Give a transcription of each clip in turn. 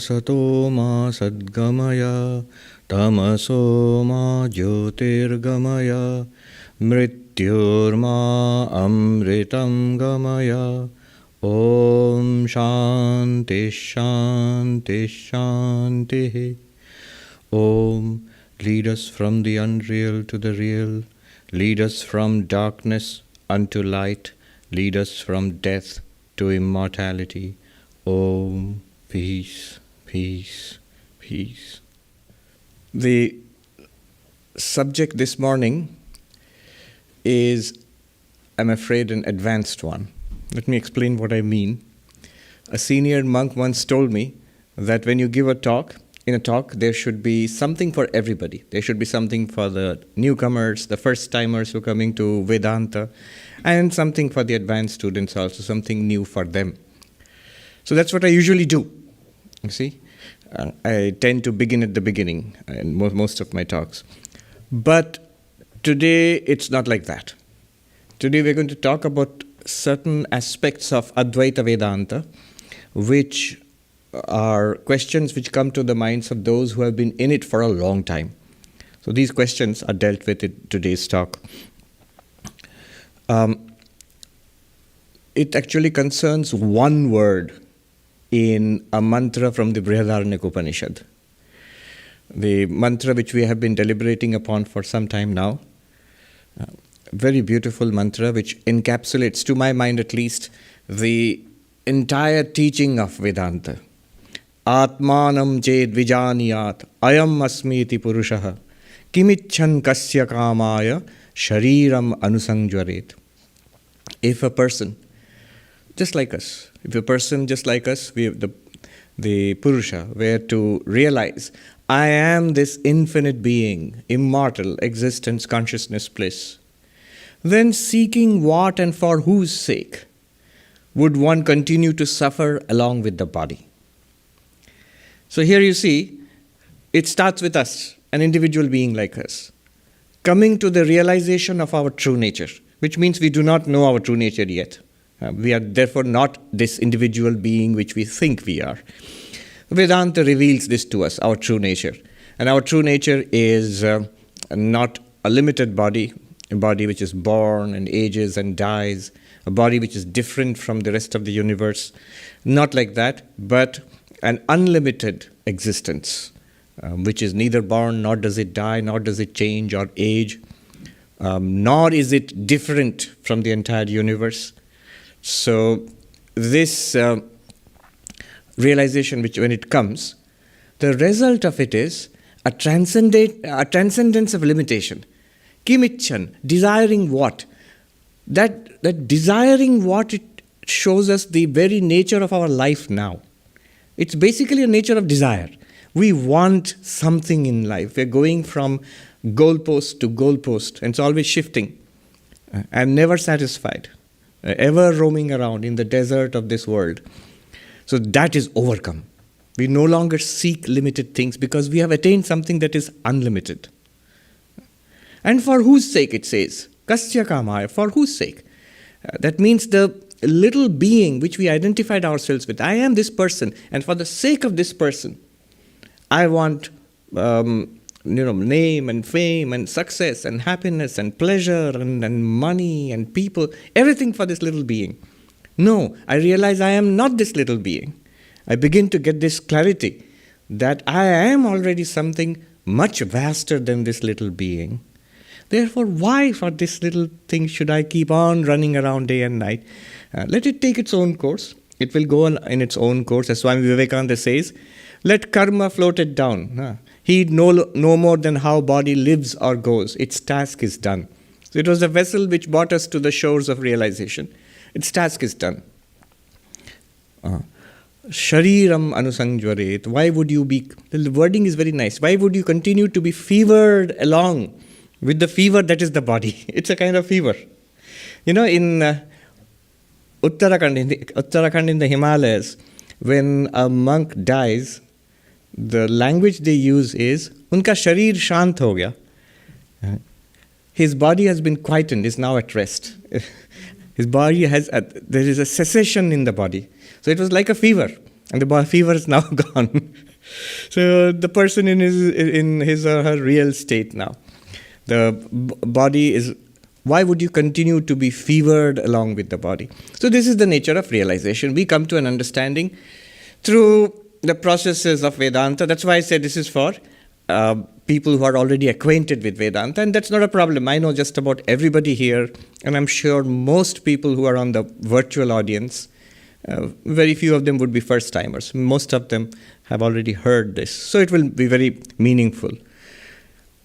sato ma sadgamaya tamaso ma jyotirgamaya mrityurma amritam gamaya. Om Shanti Shanti Shanti. Om, lead us from the unreal to the real, lead us from darkness unto light, lead us from death to immortality. Om, peace, peace, peace. The subject this morning is, I'm afraid, an advanced one. Let me explain what I mean. A senior monk once told me that when you give a talk, in a talk, there should be something for everybody. There should be something for the newcomers, the first-timers who are coming to Vedanta, and something for the advanced students also, something new for them. So that's what I usually do, you see. I tend to begin at the beginning in most of my talks. But today, it's not like that. Today, we're going to talk about certain aspects of Advaita Vedanta, which are questions which come to the minds of those who have been in it for a long time. So these questions are dealt with in today's talk. It actually concerns one word in a mantra from the Brihadaranyaka Upanishad. The mantra which we have been deliberating upon for some time now. Very beautiful mantra which encapsulates, to my mind at least, the entire teaching of Vedanta. Atmanam ched vijaniyat ayam asmiti purushaha kimichan kasya kamaya shariram anusangjaret. If a person just like us, we have the Purusha, were to realize, I am this infinite being, immortal, existence, consciousness, bliss, then seeking what and for whose sake would one continue to suffer along with the body? So here you see, it starts with us, an individual being like us, coming to the realization of our true nature, which means we do not know our true nature yet. We are therefore not this individual being which we think we are. Vedanta reveals this to us, our true nature. And our true nature is not a limited body, a body which is born and ages and dies, a body which is different from the rest of the universe. Not like that, but an unlimited existence, which is neither born, nor does it die, nor does it change or age, nor is it different from the entire universe. So this realization, which when it comes, the result of it is a transcendence of limitation. Kimichan, desiring what? That desiring what, it shows us the very nature of our life now. It's basically a nature of desire. We want something in life. We're going from goalpost to goalpost, and it's always shifting. I'm never satisfied, ever roaming around in the desert of this world. So that is overcome. We no longer seek limited things because we have attained something that is unlimited. And for whose sake, it says, Kasya kamaya, for whose sake? That means the little being which we identified ourselves with. I am this person, and for the sake of this person, I want name and fame and success and happiness and pleasure and money and people, everything for this little being. No, I realize I am not this little being. I begin to get this clarity that I am already something much vaster than this little being. Therefore, why for this little thing should I keep on running around day and night? Let it take its own course. It will go on in its own course. As Swami Vivekananda says, let karma float it down. Heed no more than how body lives or goes. Its task is done. So it was the vessel which brought us to the shores of realization. Its task is done. Shariram anusangjaret. Why would you be... The wording is very nice. Why would you continue to be fevered along with the fever that is the body? It's a kind of fever. In Uttarakhand in the Himalayas, when a monk dies, the language they use is, Unka sharir shant ho gaya. His body has been quietened, is now at rest. His body there is a cessation in the body. So it was like a fever, and the fever is now gone. So the person in his or her real state now. The body is, why would you continue to be fevered along with the body? So this is the nature of realization. We come to an understanding through the processes of Vedanta. That's why I said this is for people who are already acquainted with Vedanta, and that's not a problem. I know just about everybody here, and I'm sure most people who are on the virtual audience, very few of them would be first-timers. Most of them have already heard this, so it will be very meaningful.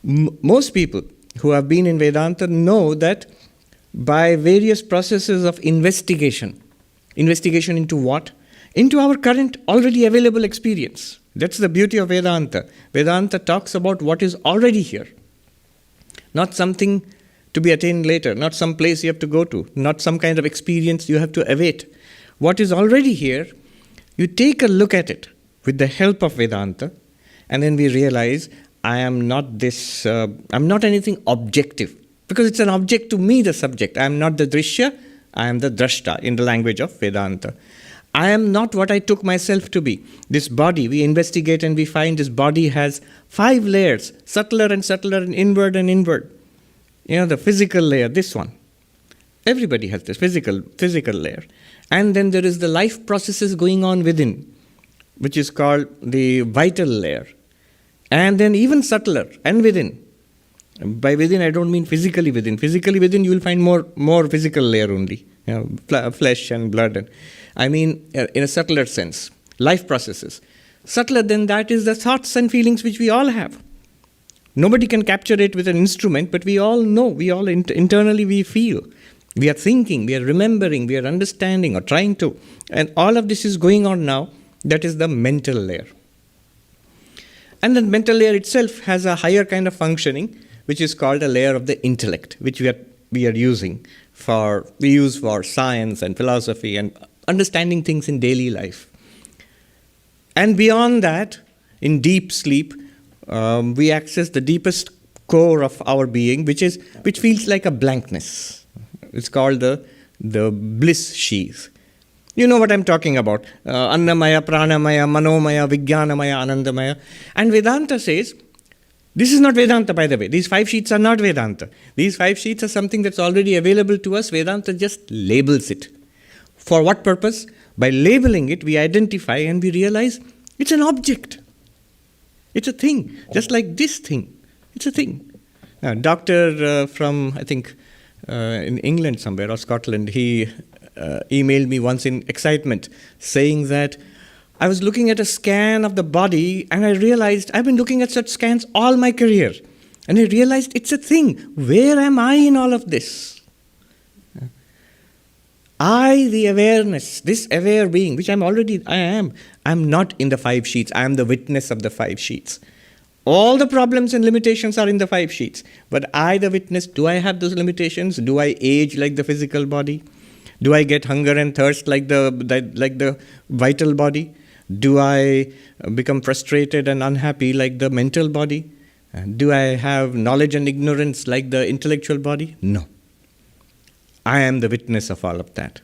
Most people who have been in Vedanta know that by various processes of investigation into what? Into our current already available experience. That's the beauty of Vedanta. Vedanta talks about what is already here. Not something to be attained later, not some place you have to go to, not some kind of experience you have to await. What is already here, you take a look at it with the help of Vedanta, and then we realize I am not this, I'm not anything objective. Because it's an object to me, the subject. I am not the drishya, I am the drashta in the language of Vedanta. I am not what I took myself to be. This body, we investigate and we find this body has 5 layers, subtler and subtler and inward and inward. The physical layer, this one. Everybody has this physical layer. And then there is the life processes going on within, which is called the vital layer. And then even subtler and within. By within, I don't mean physically within. Physically within, you will find more physical layer only. Flesh and blood. I mean, in a subtler sense, life processes. Subtler than that is the thoughts and feelings which we all have. Nobody can capture it with an instrument, but we all know, internally we feel. We are thinking, we are remembering, we are understanding or trying to. And all of this is going on now. That is the mental layer. And the mental layer itself has a higher kind of functioning, which is called a layer of the intellect, which we are using we use for science and philosophy and understanding things in daily life. And beyond that, in deep sleep, we access the deepest core of our being, which feels like a blankness. It's called the Bliss Sheath. You know what I'm talking about. Annamaya, Pranamaya, Manomaya, Vijnanamaya, Anandamaya. And Vedanta says, this is not Vedanta, by the way. These 5 sheets are not Vedanta. These 5 sheets are something that's already available to us. Vedanta just labels it. For what purpose? By labeling it, we identify and we realize it's an object. It's a thing, just like this thing. It's a thing. A doctor from, I think, in England somewhere or Scotland, he emailed me once in excitement saying that I was looking at a scan of the body and I realized I've been looking at such scans all my career. And I realized it's a thing. Where am I in all of this? I, the awareness, this aware being, which I'm not in the 5 sheets. I am the witness of the 5 sheets. All the problems and limitations are in the 5 sheets. But I, the witness, do I have those limitations? Do I age like the physical body? Do I get hunger and thirst like the vital body? Do I become frustrated and unhappy like the mental body? Do I have knowledge and ignorance like the intellectual body? No. I am the witness of all of that.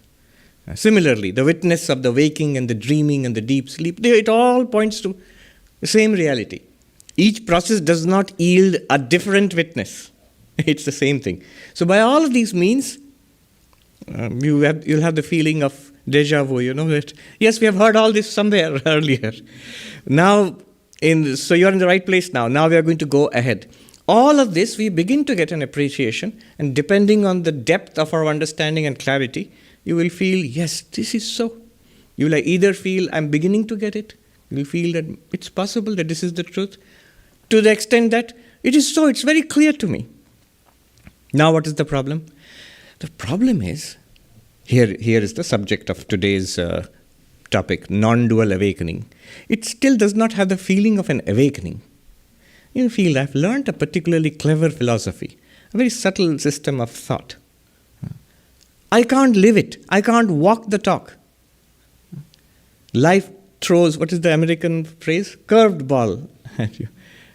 Similarly, the witness of the waking and the dreaming and the deep sleep, it all points to the same reality. Each process does not yield a different witness. It's the same thing. So by all of these means, you'll have the feeling of deja vu, that yes, we have heard all this somewhere earlier. So you're in the right place now. Now we are going to go ahead. All of this, we begin to get an appreciation, and depending on the depth of our understanding and clarity, you will feel, yes, this is so. You will either feel, I'm beginning to get it. You will feel that it's possible that this is the truth, to the extent that it is so, it's very clear to me. Now what is the problem? The problem is, here is the subject of today's topic, non-dual awakening. It still does not have the feeling of an awakening. You feel, I've learned a particularly clever philosophy, a very subtle system of thought. I can't live it. I can't walk the talk. Life throws, what is the American phrase? Curved ball at you.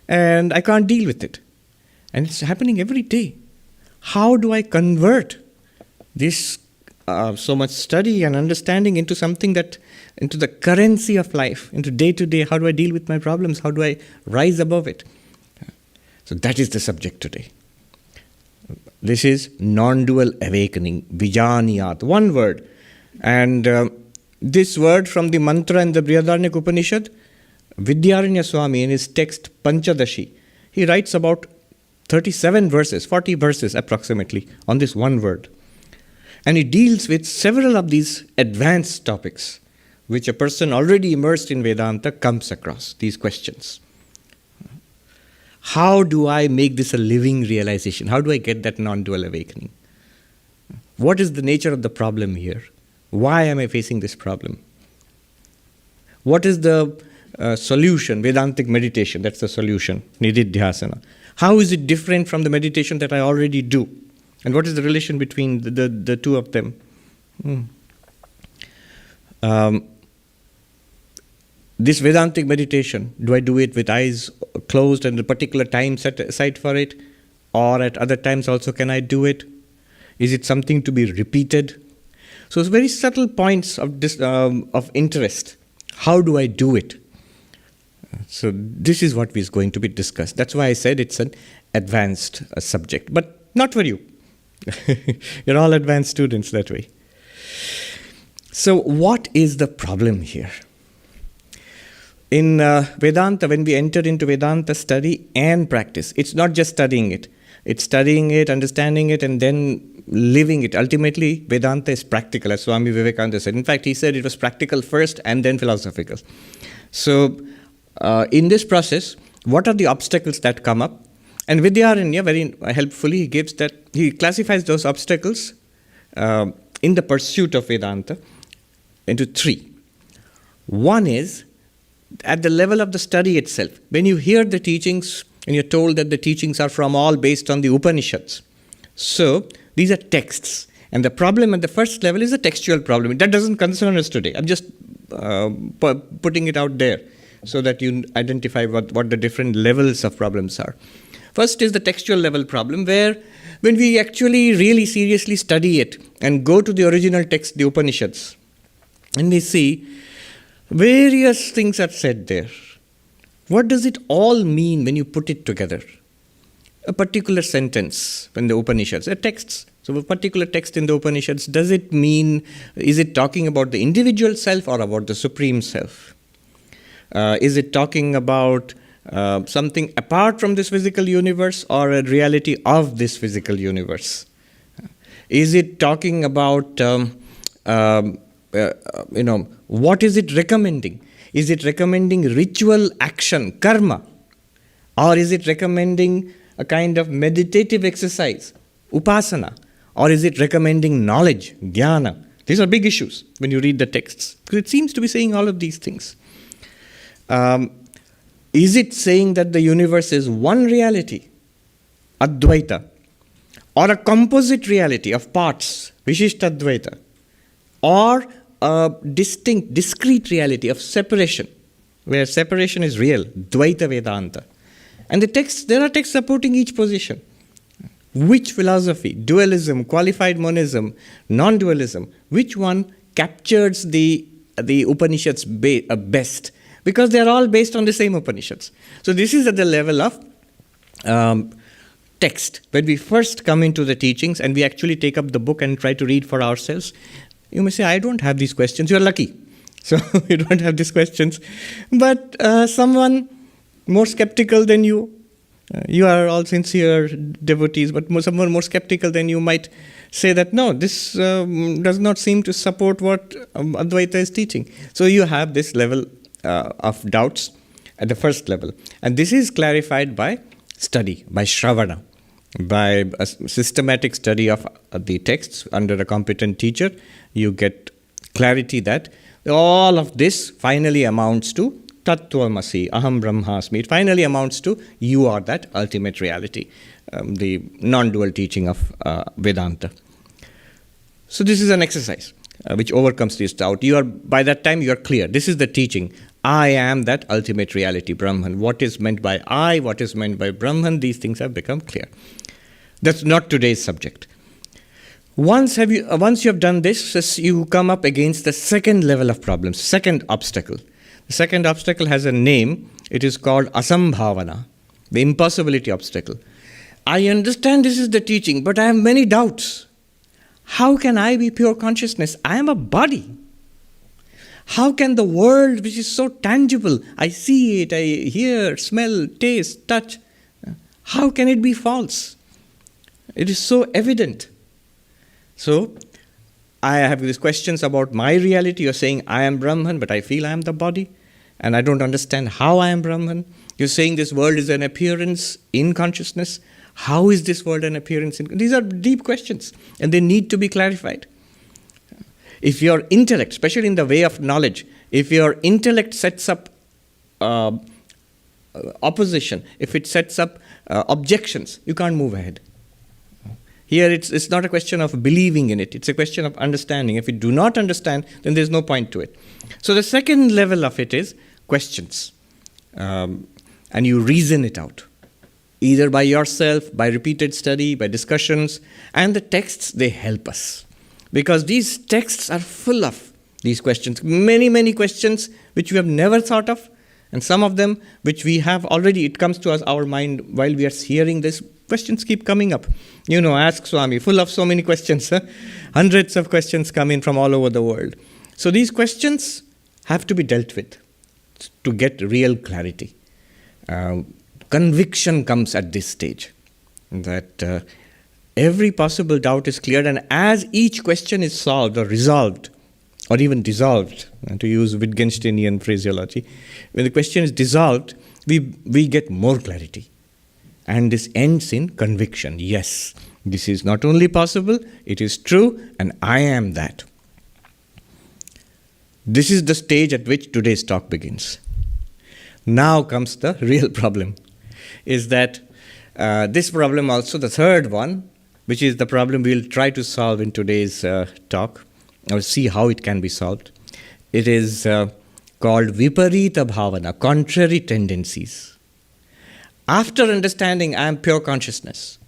And I can't deal with it. And it's happening every day. How do I convert this so much study and understanding into something into the currency of life, into day to day. How do I deal with my problems? How do I rise above it? So that is the subject today. This is non-dual awakening, vijaniyat, one word. And this word from the mantra in the Brihadaranyaka Upanishad, Vidyaranya Swami in his text Panchadashi, he writes about 37 verses, 40 verses approximately on this one word. And he deals with several of these advanced topics which a person already immersed in Vedanta comes across, these questions. How do I make this a living realization? How do I get that non-dual awakening? What is the nature of the problem here? Why am I facing this problem? What is the solution? Vedantic meditation, that's the solution. Nididhyasana. How is it different from the meditation that I already do? And what is the relation between the two of them? This Vedantic meditation, do I do it with eyes closed and a particular time set aside for it? Or at other times also can I do it? Is it something to be repeated? So it's very subtle points of interest. How do I do it? So this is what is going to be discussed. That's why I said it's an advanced subject, but not for you. You're all advanced students that way. So what is the problem here? In Vedanta, when we enter into Vedanta study and practice, it's not just studying it. It's studying it, understanding it, and then living it. Ultimately, Vedanta is practical, as Swami Vivekananda said. In fact, he said it was practical first and then philosophical. So, in this process, what are the obstacles that come up? And Vidyaranya, very helpfully, he classifies those obstacles in the pursuit of Vedanta into three. One is at the level of the study itself. When you hear the teachings and you're told that the teachings are from all based on the Upanishads. So, these are texts. And the problem at the first level is a textual problem. That doesn't concern us today. I'm just putting it out there so that you identify what the different levels of problems are. First is the textual level problem, where when we actually really seriously study it and go to the original text, the Upanishads, and we see various things are said there. What does it all mean when you put it together? A particular sentence in the Upanishads, a text. So a particular text in the Upanishads, is it talking about the individual self or about the supreme self? Is it talking about something apart from this physical universe or a reality of this physical universe? Is it talking about, what is it recommending? Is it recommending ritual action, karma? Or is it recommending a kind of meditative exercise, upasana? Or is it recommending knowledge, jnana? These are big issues when you read the texts, because it seems to be saying all of these things. Is it saying that the universe is one reality, Advaita, or a composite reality of parts, Vishishtadvaita, or a distinct, discrete reality of separation, where separation is real, Dvaita Vedanta? And there are texts supporting each position. Which philosophy, dualism, qualified monism, non-dualism, which one captures the Upanishads best? Because they are all based on the same Upanishads. So this is at the level of text. When we first come into the teachings and we actually take up the book and try to read for ourselves, you may say, I don't have these questions. You're lucky. So you don't have these questions. But someone more skeptical than you, you are all sincere devotees, but someone more skeptical than you might say that, no, this does not seem to support what Advaita is teaching. So you have this level of doubts at the first level. And this is clarified by study, by Shravana, by a systematic study of the texts under a competent teacher. You get clarity that all of this finally amounts to Tattvamasi, Aham Brahmasmi. It finally amounts to you are that ultimate reality, the non-dual teaching of Vedanta. So this is an exercise which overcomes this doubt. By that time you are clear. This is the teaching. I am that ultimate reality, Brahman. What is meant by I, what is meant by Brahman, these things have become clear. That's not today's subject. Once you have done this, you come up against the second level of problems, second obstacle. The second obstacle has a name. It is called Asambhavana, the impossibility obstacle. I understand this is the teaching, but I have many doubts. How can I be pure consciousness? I am a body. How can the world, which is so tangible, I see it, I hear, smell, taste, touch, how can it be false? It is so evident. So, I have these questions about my reality. You're saying I am Brahman, but I feel I am the body, and I don't understand how I am Brahman. You're saying this world is an appearance in consciousness. How is this world an appearance in? These are deep questions, and they need to be clarified. If your intellect, especially in the way of knowledge, if your intellect sets up opposition, if it sets up objections, you can't move ahead. Here it's not a question of believing in it, it's a question of understanding. If you do not understand, then there's no point to it. So the second level of it is questions. And you reason it out, either by yourself, by repeated study, by discussions, and the texts, they help us. Because these texts are full of these questions, many, many questions which we have never thought of, and some of them which we have already, it comes to us, our mind, while we are hearing this, questions keep coming up. Ask Swami, full of so many questions. Hundreds of questions come in from all over the world. So these questions have to be dealt with to get real clarity. Conviction comes at this stage, that every possible doubt is cleared, and as each question is solved or resolved, or even dissolved, to use Wittgensteinian phraseology, when the question is dissolved, we get more clarity. And this ends in conviction. Yes, this is not only possible, it is true, and I am that. This is the stage at which today's talk begins. Now comes the real problem, is that this problem also, the third one, which is the problem we'll try to solve in today's talk, or see how it can be solved. It is called Viparita Bhavana, contrary tendencies. After understanding I am pure consciousness,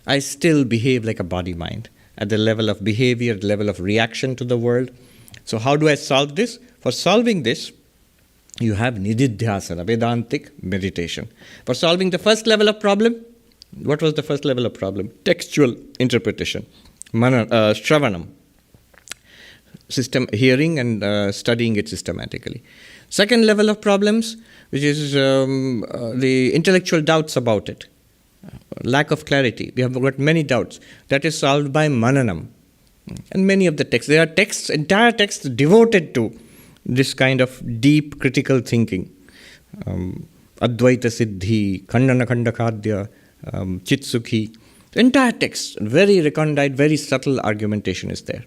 I still behave like a body-mind at the level of behavior, the level of reaction to the world. So how do I solve this? For solving this, you have Nididhyasana, Vedantic meditation. For solving the first level of problem, what was the first level of problem? Textual interpretation, Shravanam, hearing and studying it systematically. Second level of problems, which is the intellectual doubts about it, lack of clarity. We have got many doubts. That is solved by Mananam. And many of the texts, there are texts, entire texts devoted to this kind of deep critical thinking. Advaita Siddhi, Khandana Khandakadya, Chitsukhi. The entire text, very recondite, very subtle argumentation is there.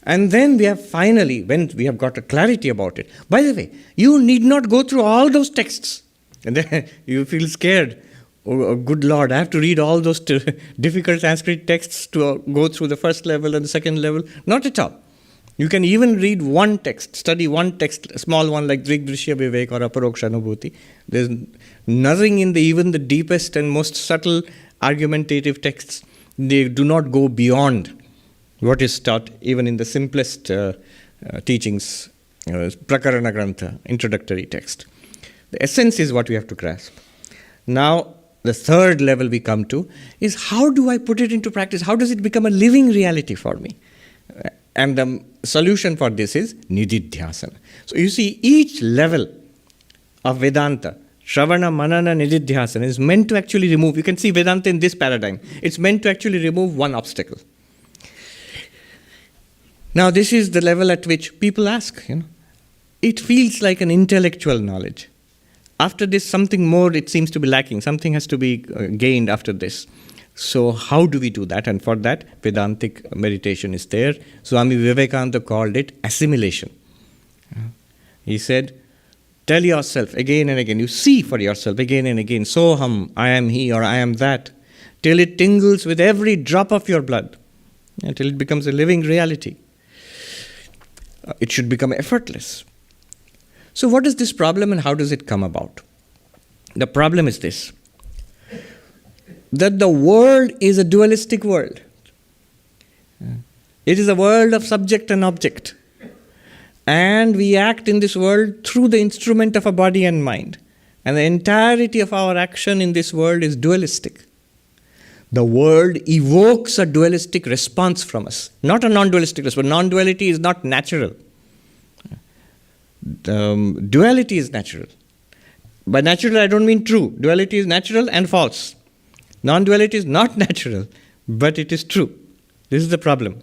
And then we have finally, when we have got a clarity about it. By the way, you need not go through all those texts. And then you feel scared. Oh, good Lord, I have to read all those difficult Sanskrit texts to go through the first level and the second level. Not at all. You can even read one text, study one text, a small one like Drigdrishya Vivek or Aparoksha Anubhuti. There's nothing in even the deepest and most subtle argumentative texts. They do not go beyond what is taught even in the simplest teachings, Prakarana Grantha, introductory text. The essence is what we have to grasp. Now, the third level we come to is how do I put it into practice? How does it become a living reality for me? And the solution for this is Nididhyasana. So you see, each level of Vedanta, Shravana, Manana, Nididhyasana, is meant to actually remove, you can see Vedanta in this paradigm, it's meant to actually remove one obstacle. Now this is the level at which people ask, it feels like an intellectual knowledge. After this, something more, it seems to be lacking. Something has to be gained after this. So how do we do that? And for that, Vedantic meditation is there. Swami Vivekananda called it assimilation. He said, tell yourself again and again, you see for yourself again and again, Soham, I am he or I am that, till it tingles with every drop of your blood, until it becomes a living reality. It should become effortless. So what is this problem and how does it come about? The problem is this, that the world is a dualistic world. It is a world of subject and object. And we act in this world through the instrument of a body and mind. And the entirety of our action in this world is dualistic. The world evokes a dualistic response from us, not a non-dualistic response. Non-duality is not natural. Duality is natural. By natural, I don't mean true. Duality is natural and false. Non-duality is not natural, but it is true. This is the problem.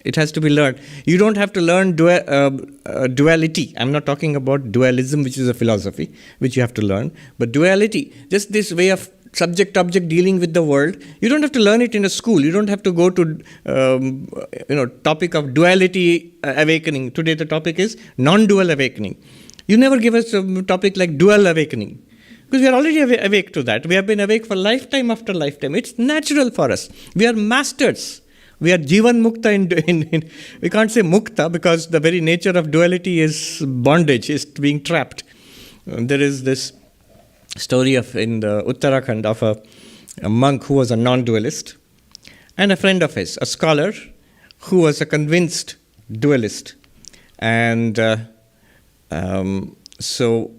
It has to be learned. You don't have to learn duality. I'm not talking about dualism, which is a philosophy, which you have to learn. But duality, just this way of subject-object dealing with the world, you don't have to learn it in a school. You don't have to go to, topic of duality awakening. Today the topic is non-dual awakening. You never give us a topic like dual awakening. Because we are already awake to that. We have been awake for lifetime after lifetime. It's natural for us. We are masters. We are jivan mukta we can't say mukta because the very nature of duality is bondage, is being trapped. There is this story in the Uttarakhand of a monk who was a non-dualist and a friend of his, a scholar who was a convinced dualist. And so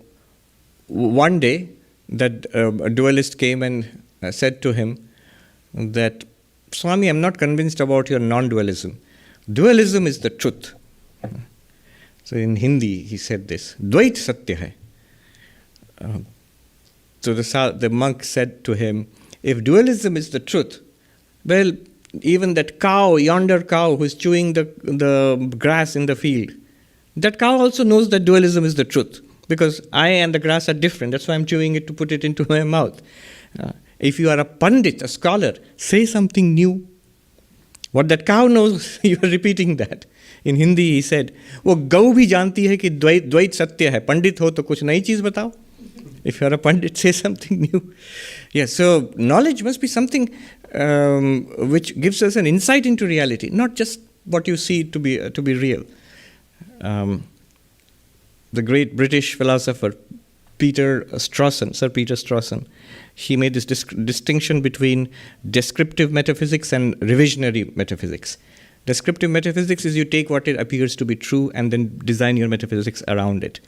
one day that a dualist came and said to him that, Swami, I'm not convinced about your non-dualism. Dualism is the truth. So in Hindi he said this, Dvait Satya hai. So the monk said to him, if dualism is the truth, well, even that cow, yonder cow who is chewing the grass in the field, that cow also knows that dualism is the truth. Because I and the grass are different. That's why I'm chewing it to put it into my mouth. If you are a pandit, a scholar, say something new. What that cow knows, you are repeating that. In Hindi he said, वो गौ भी जानती है कि द्वैत सत्य है. पंडित हो तो कुछ नई चीज बताओ. If you are a pandit, say something new. Yes, so knowledge must be something which gives us an insight into reality, not just what you see to be real. The great British philosopher Sir Peter Strawson, he made this distinction between descriptive metaphysics and revisionary metaphysics. Descriptive metaphysics is you take what it appears to be true and then design your metaphysics around it.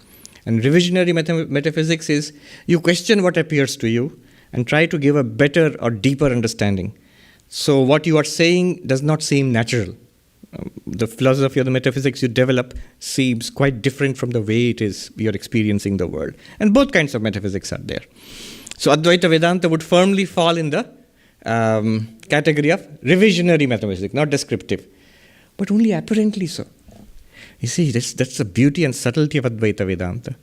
And revisionary metaphysics is you question what appears to you and try to give a better or deeper understanding. So what you are saying does not seem natural. The philosophy of the metaphysics you develop seems quite different from the way it is you're experiencing the world. And both kinds of metaphysics are there. So Advaita Vedanta would firmly fall in the category of revisionary metaphysics, not descriptive. But only apparently so. You see, that's the beauty and subtlety of Advaita Vedanta.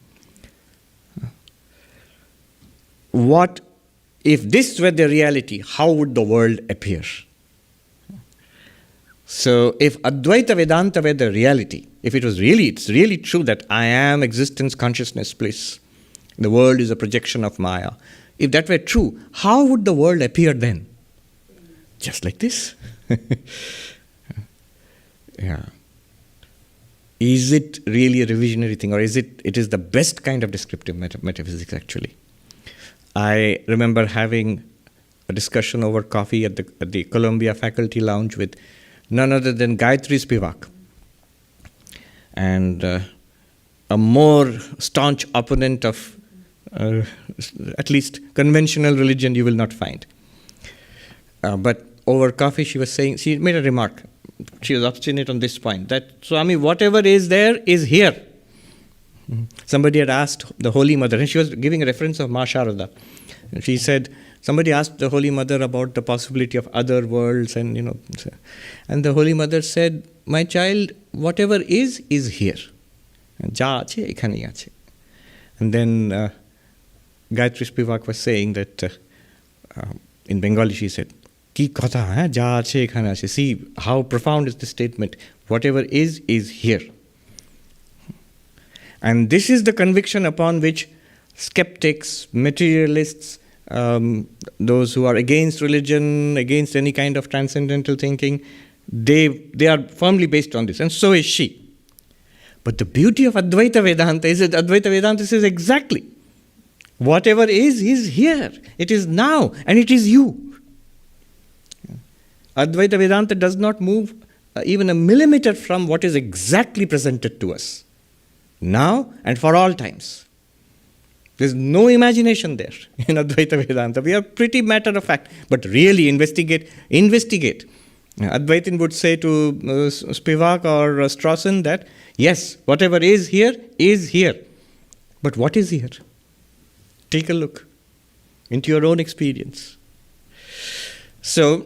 What if this were the reality, how would the world appear? So if Advaita Vedanta were the reality, if it's really true that I am existence, consciousness, bliss, the world is a projection of Maya, if that were true, how would the world appear then? Just like this. Yeah. Is it really a revisionary thing, or is it is the best kind of descriptive metaphysics actually? I remember having a discussion over coffee at the Columbia Faculty Lounge with none other than Gayatri Spivak, and a more staunch opponent of at least conventional religion you will not find. But over coffee she made a remark. She was obstinate on this point, that Swami, whatever is there is here. Somebody had asked the Holy Mother, and she was giving a reference of Ma Sharada. She said, somebody asked the Holy Mother about the possibility of other worlds, and and the Holy Mother said, my child, whatever is here. And then Gayatri Spivak was saying that, in Bengali she said, Ki kotha hai, ja ache ekhane ache. See how profound is the statement. Whatever is here. And this is the conviction upon which skeptics, materialists, those who are against religion, against any kind of transcendental thinking, they are firmly based on this, and so is she. But the beauty of Advaita Vedanta is that Advaita Vedanta says exactly, whatever is here. It is now, and it is you. Advaita Vedanta does not move even a millimeter from what is exactly presented to us, now and for all times. There's no imagination there in Advaita Vedanta. We are pretty matter of fact, but really investigate. Advaitin would say to Spivak or Strawson that, yes, whatever is here, but what is here? Take a look into your own experience. So,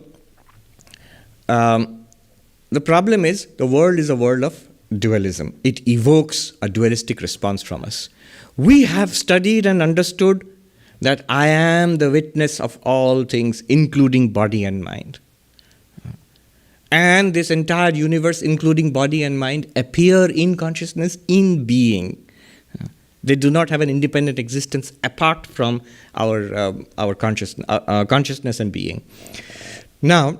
the problem is, the world is a world of dualism. It evokes a dualistic response from us. We have studied and understood that I am the witness of all things, including body and mind. And this entire universe, including body and mind, appear in consciousness, in being. They do not have an independent existence apart from our consciousness and being. Now,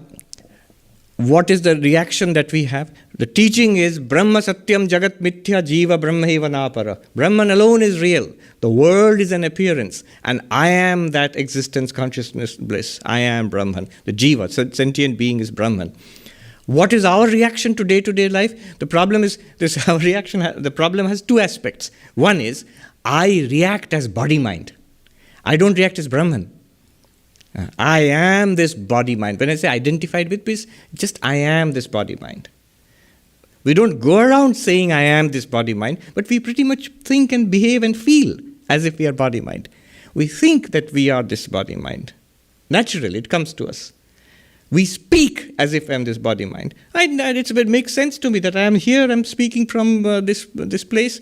what is the reaction that we have? The teaching is Brahma Satyam Jagat Mithya Jiva Brahmaiva Napara. Brahman alone is real. The world is an appearance. And I am that existence, consciousness, bliss. I am Brahman. The Jiva, sentient being, is Brahman. What is our reaction to day-to-day life? The problem is this. Our reaction. The problem has two aspects. One is I react as body-mind. I don't react as Brahman. I am this body-mind. When I say identified with this, just I am this body-mind. We don't go around saying I am this body-mind, but we pretty much think and behave and feel as if we are body-mind. We think that we are this body-mind. Naturally, it comes to us. We speak as if I am this body-mind. It makes sense to me that I am here, I'm speaking from this place,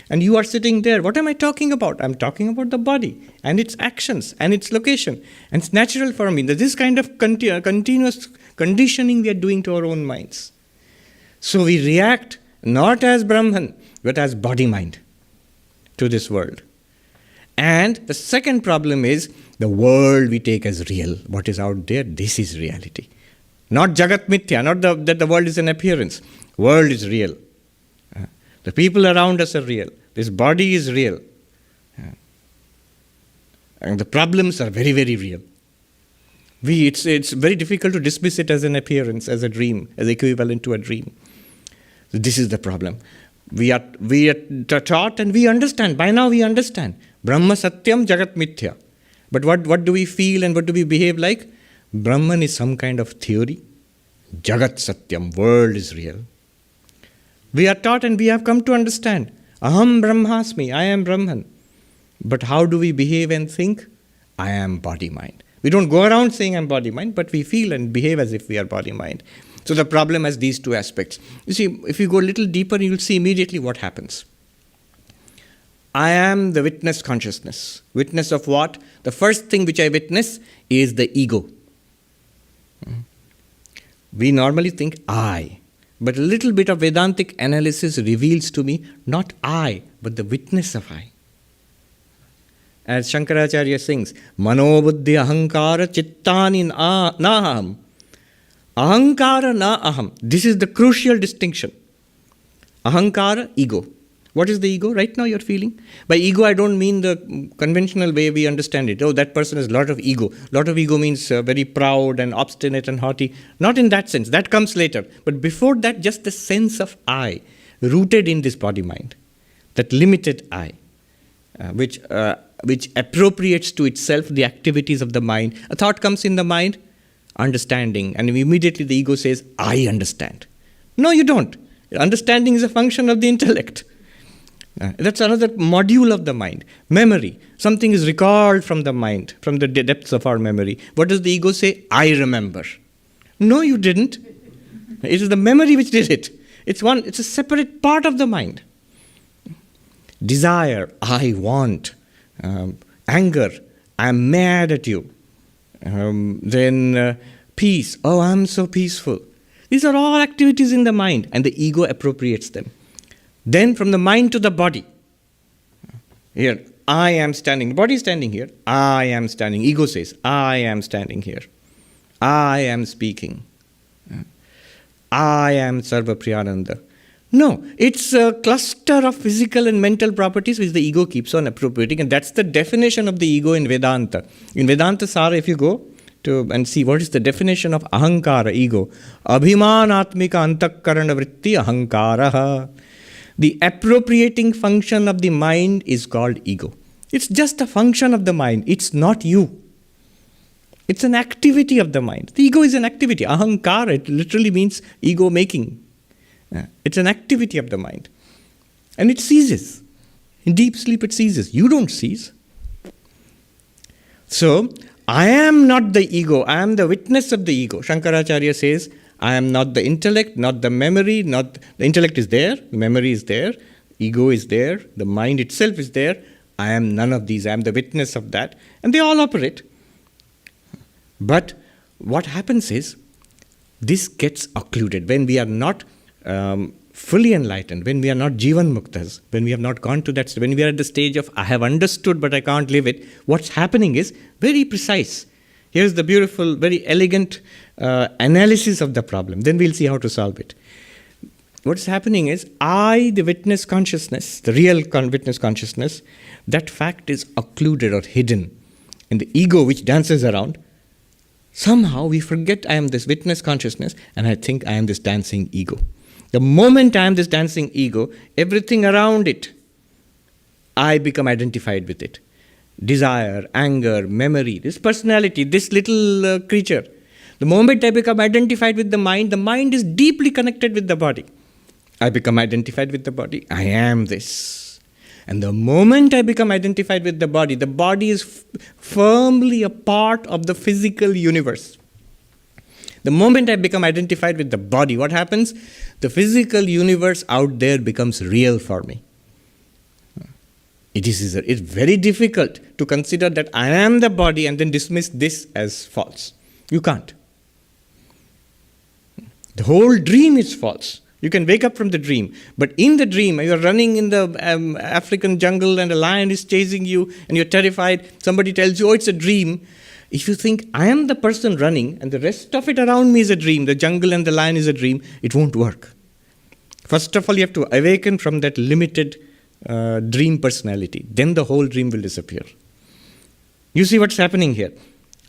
and you are sitting there. What am I talking about? I'm talking about the body and its actions and its location. And it's natural for me. This kind of continuous conditioning we are doing to our own minds. So we react not as Brahman, but as body-mind to this world. And the second problem is the world we take as real. What is out there, this is reality. Not Jagat Mithya, not that the world is an appearance. World is real. The people around us are real. This body is real. And the problems are very, very real. It's very difficult to dismiss it as an appearance, as a dream, as equivalent to a dream. So this is the problem. We are taught and we understand. By now we understand. Brahma Satyam Jagat Mithya. But what do we feel and what do we behave like? Brahman is some kind of theory. Jagat Satyam, world is real. We are taught and we have come to understand. Aham Brahmasmi, I am Brahman. But how do we behave and think? I am body-mind. We don't go around saying I'm body-mind, but we feel and behave as if we are body-mind. So the problem has these two aspects. You see, if you go a little deeper, you'll see immediately what happens. I am the witness consciousness. Witness of what? The first thing which I witness is the ego. We normally think I. But a little bit of Vedantic analysis reveals to me not I, but the witness of I. As Shankaracharya sings, Mano buddhi ahankara chittani naham. Ahankara na aham. This is the crucial distinction. Ahankara, ego. What is the ego? Right now you're feeling. By ego, I don't mean the conventional way we understand it. Oh, that person has a lot of ego. A lot of ego means very proud and obstinate and haughty. Not in that sense. That comes later. But before that, just the sense of I, rooted in this body-mind. That limited I, which appropriates to itself the activities of the mind. A thought comes in the mind, understanding. And immediately the ego says, I understand. No, you don't. Understanding is a function of the intellect. That's another module of the mind. Memory. Something is recalled from the mind, from the depths of our memory. What does the ego say? I remember. No, you didn't. It is the memory which did it. It's a separate part of the mind. Desire. I want. Anger. I'm mad at you. Then peace. Oh, I'm so peaceful. These are all activities in the mind, and the ego appropriates them. Then from the mind to the body. Here, I am standing. The body is standing here. I am standing. Ego says, I am standing here. I am speaking. I am Sarvapriyananda. No, it's a cluster of physical and mental properties which the ego keeps on appropriating, and that's the definition of the ego in Vedanta. In Vedanta Sara, if you go, and see what is the definition of ahankara, ego. Abhimanatmika antakarana vritti ahankaraha. The appropriating function of the mind is called ego. It's just a function of the mind. It's not you. It's an activity of the mind. The ego is an activity. Ahankara, it literally means ego making. It's an activity of the mind. And it ceases. In deep sleep it ceases. You don't cease. So, I am not the ego. I am the witness of the ego. Shankaracharya says, I am not the intellect, not the memory, not the intellect is there, the memory is there, ego is there, the mind itself is there. I am none of these. I am the witness of that. And they all operate. But what happens is, this gets occluded when we are not fully enlightened, when we are not Jivan Muktas, when we have not gone to that, when we are at the stage of I have understood but I can't live it, what's happening is very precise. Here's the beautiful, very elegant analysis of the problem. Then we'll see how to solve it. What's happening is, I, the witness consciousness, the real witness consciousness, that fact is occluded or hidden. And the ego which dances around, somehow we forget I am this witness consciousness and I think I am this dancing ego. The moment I am this dancing ego, everything around it, I become identified with it. Desire, anger, memory, this personality, this little creature. The moment I become identified with the mind is deeply connected with the body. I become identified with the body. I am this. And the moment I become identified with the body is firmly a part of the physical universe. The moment I become identified with the body, what happens? The physical universe out there becomes real for me. It's very difficult to consider that I am the body and then dismiss this as false. You can't. The whole dream is false. You can wake up from the dream. But in the dream, you are running in the African jungle and a lion is chasing you and you're terrified. Somebody tells you, oh, it's a dream. If you think, I am the person running and the rest of it around me is a dream, the jungle and the lion is a dream, it won't work. First of all, you have to awaken from that limited dream personality. Then the whole dream will disappear. You see what's happening here.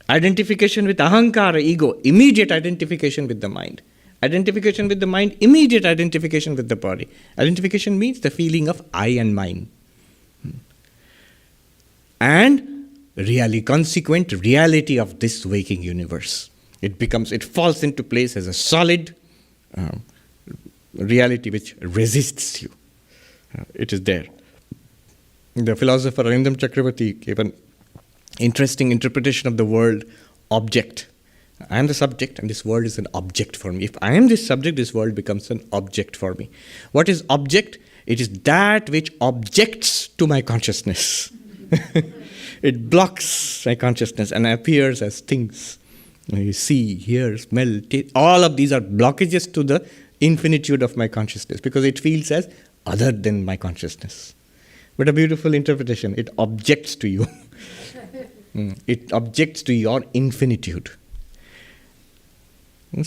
Identification with ahankara, ego, immediate identification with the mind. Identification with the mind, immediate identification with the body. Identification means the feeling of I and mine. And really consequent reality of this waking universe. It falls into place as a solid reality which resists you. It is there. The philosopher Arindam Chakravarti gave an interesting interpretation of the word object. I am the subject and this world is an object for me. If I am this subject, this world becomes an object for me. What is object? It is that which objects to my consciousness. It blocks my consciousness and appears as things. You see, hear, smell, taste. All of these are blockages to the infinitude of my consciousness because it feels as other than my consciousness. What a beautiful interpretation. It objects to you. It objects to your infinitude.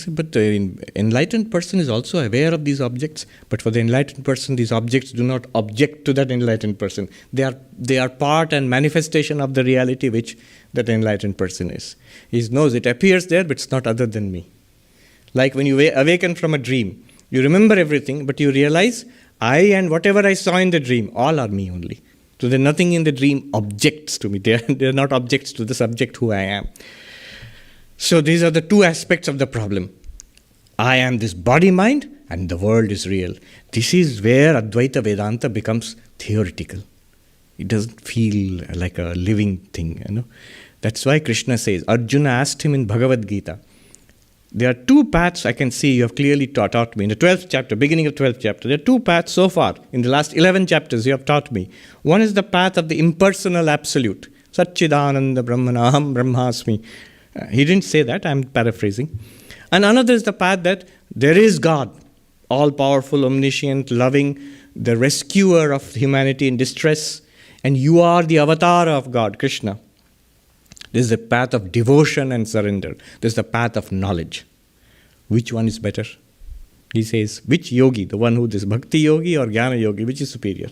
But the enlightened person is also aware of these objects. But for the enlightened person, these objects do not object to that enlightened person. They are part and manifestation of the reality which that enlightened person is. He knows it appears there, but it's not other than me. Like when you awaken from a dream, you remember everything, but you realize I and whatever I saw in the dream, all are me only. So then nothing in the dream objects to me. They are not objects to the subject who I am. So these are the two aspects of the problem. I am this body-mind and the world is real. This is where Advaita Vedanta becomes theoretical. It doesn't feel like a living thing. That's why Krishna says, Arjuna asked him in Bhagavad Gita, there are two paths I can see you have clearly taught me. In the 12th chapter, beginning of 12th chapter, there are two paths so far. In the last 11 chapters you have taught me. One is the path of the impersonal absolute. Satchidananda Brahmanaham Brahmasmi. He didn't say that, I'm paraphrasing. And another is the path that there is God, all-powerful, omniscient, loving, the rescuer of humanity in distress, and you are the avatar of God, Krishna. This is the path of devotion and surrender. This is the path of knowledge. Which one is better? He says, which yogi, the one who is bhakti yogi or jnana yogi, which is superior?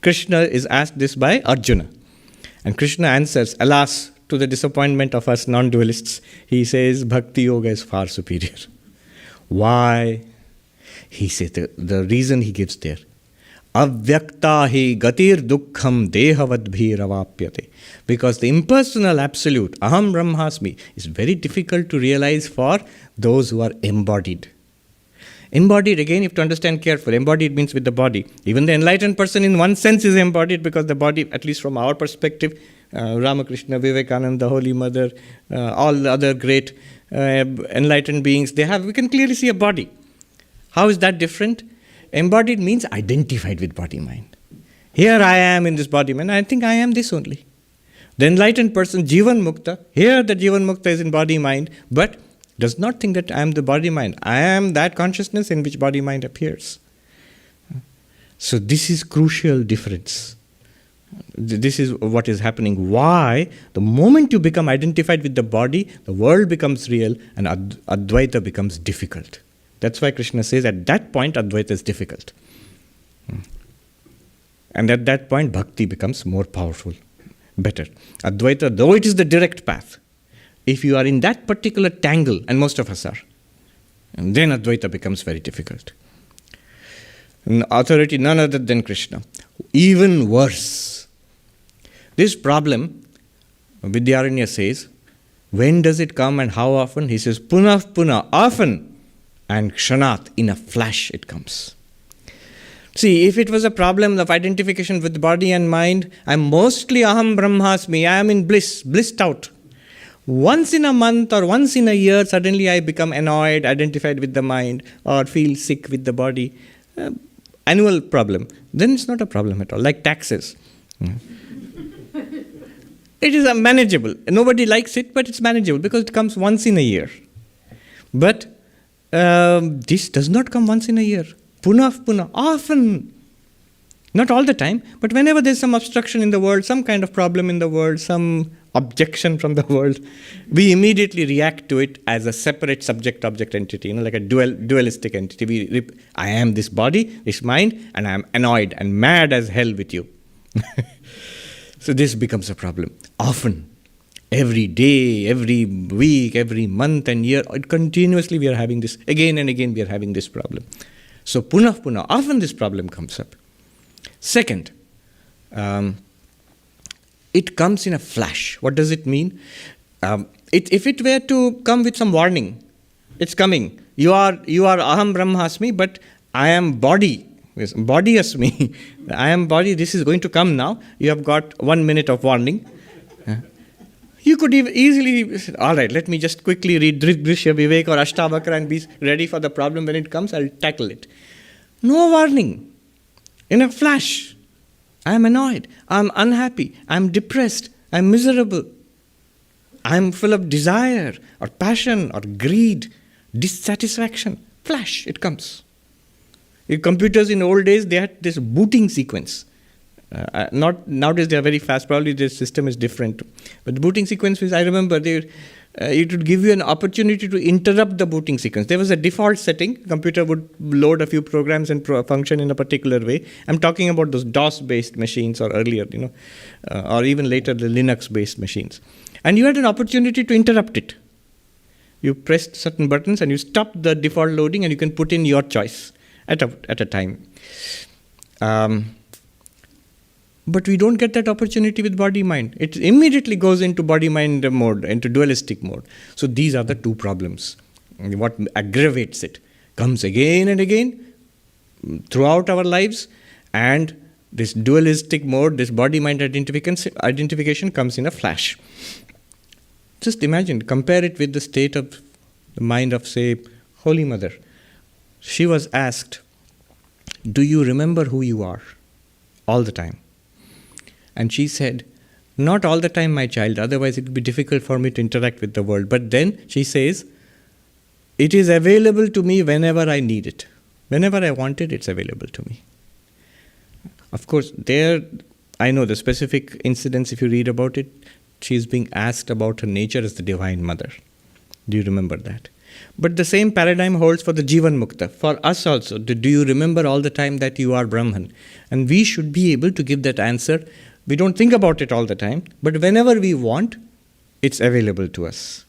Krishna is asked this by Arjuna. And Krishna answers, alas, to the disappointment of us non-dualists, he says Bhakti Yoga is far superior. Why? He says the reason he gives there. Avyakta hi gatir dukkham dehavadbhi ravapyate. Because the impersonal absolute, aham brahmasmi, is very difficult to realize for those who are embodied. Embodied, again, you have to understand carefully. Embodied means with the body. Even the enlightened person in one sense is embodied because the body, at least from our perspective, Ramakrishna, Vivekananda, the Holy Mother, all the other great enlightened beings, we can clearly see a body. How is that different? Embodied means identified with body-mind. Here I am in this body-mind, I think I am this only. The enlightened person, Jivan Mukta, here the Jivan Mukta is in body-mind, but does not think that I am the body-mind. I am that consciousness in which body-mind appears. So this is crucial difference. This is what is happening. Why? The moment you become identified with the body, the world becomes real and Advaita becomes difficult. That's why Krishna says at that point Advaita is difficult. And at that point Bhakti becomes more powerful, better. Advaita, though it is the direct path, if you are in that particular tangle, and most of us are, and then Advaita becomes very difficult. And authority none other than Krishna. Even worse. This problem, Vidyaranya says, when does it come and how often? He says, punah, often. And kshanat, in a flash it comes. See, if it was a problem of identification with body and mind, I'm mostly aham brahmasmi, I am in bliss, blissed out. Once in a month or once in a year, suddenly I become annoyed, identified with the mind, or feel sick with the body. Annual problem. Then it's not a problem at all, like taxes. It is manageable. Nobody likes it, but it's manageable because it comes once in a year. But this does not come once in a year. Punah, often. Not all the time, but whenever there's some obstruction in the world, some kind of problem in the world, some objection from the world, we immediately react to it as a separate subject-object entity, like a dualistic entity. I am this body, this mind, and I am annoyed and mad as hell with you. So this becomes a problem. Often. Every day, every week, every month and year, continuously we are having this, again and again we are having this problem. So punah, often this problem comes up. Second, it comes in a flash. What does it mean? If it were to come with some warning, it's coming. You are aham brahmasmi, but I am body. Body asmi. I am body, this is going to come now. You have got 1 minute of warning. You could easily say, all right, let me just quickly read Drishya, Vivek or Ashtavakra and be ready for the problem when it comes, I'll tackle it. No warning. In a flash, I'm annoyed, I'm unhappy, I'm depressed, I'm miserable. I'm full of desire or passion or greed, dissatisfaction. Flash, it comes. Computers in old days, they had this booting sequence. Not nowadays they are very fast, probably the system is different. But the booting sequence is, I remember, it would give you an opportunity to interrupt the booting sequence. There was a default setting, computer would load a few programs and function in a particular way. I'm talking about those DOS-based machines or earlier, or even later the Linux-based machines. And you had an opportunity to interrupt it. You pressed certain buttons and you stopped the default loading and you can put in your choice at a time. But we don't get that opportunity with body-mind. It immediately goes into body-mind mode, into dualistic mode. So these are the two problems. What aggravates it comes again and again throughout our lives, and this dualistic mode, this body-mind identification comes in a flash. Just imagine, compare it with the state of the mind of, say, Holy Mother. She was asked, do you remember who you are all the time? And she said, not all the time, my child, otherwise it would be difficult for me to interact with the world. But then she says, it is available to me whenever I need it. Whenever I want it, it's available to me. Of course, I know the specific incidents, if you read about it, she's being asked about her nature as the Divine Mother. Do you remember that? But the same paradigm holds for the Jivan Mukta. For us also, do you remember all the time that you are Brahman? And we should be able to give that answer. We don't think about it all the time, but whenever we want, It's available to us.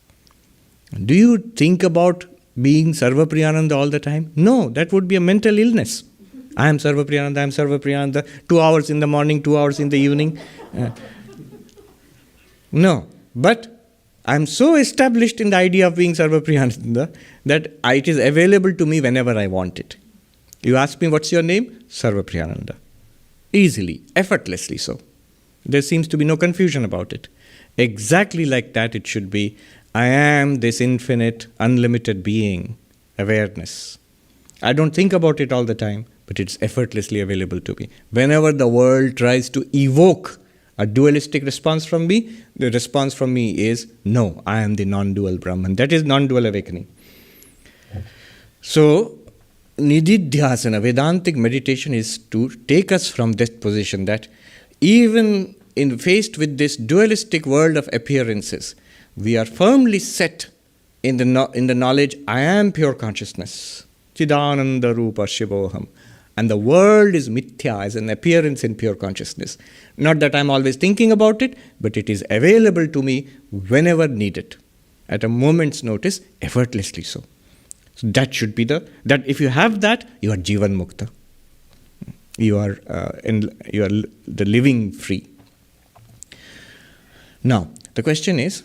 Do you think about being Sarvapriyananda all the time? No, that would be a mental illness. I am Sarvapriyananda, 2 hours in the morning, 2 hours in the evening. No, but I am so established in the idea of being Sarvapriyananda that it is available to me whenever I want it. You ask me, what's your name? Sarvapriyananda. Easily, effortlessly so. There seems to be no confusion about it. Exactly like that it should be. I am this infinite, unlimited being, awareness. I don't think about it all the time, but it's effortlessly available to me. Whenever the world tries to evoke a dualistic response from me, the response from me is, no, I am the non-dual Brahman. That is non-dual awakening. So, Nididhyasana, Vedantic meditation, is to take us from this position that even in faced with this dualistic world of appearances, we are firmly set in the knowledge, I am pure consciousness. Chidananda Rupa Shivoham. And the world is mithya, as an appearance in pure consciousness. Not that I'm always thinking about it, but it is available to me whenever needed. At a moment's notice, effortlessly so. So that should be that if you have that, you are Jivan Mukta. You are the living free. Now, the question is,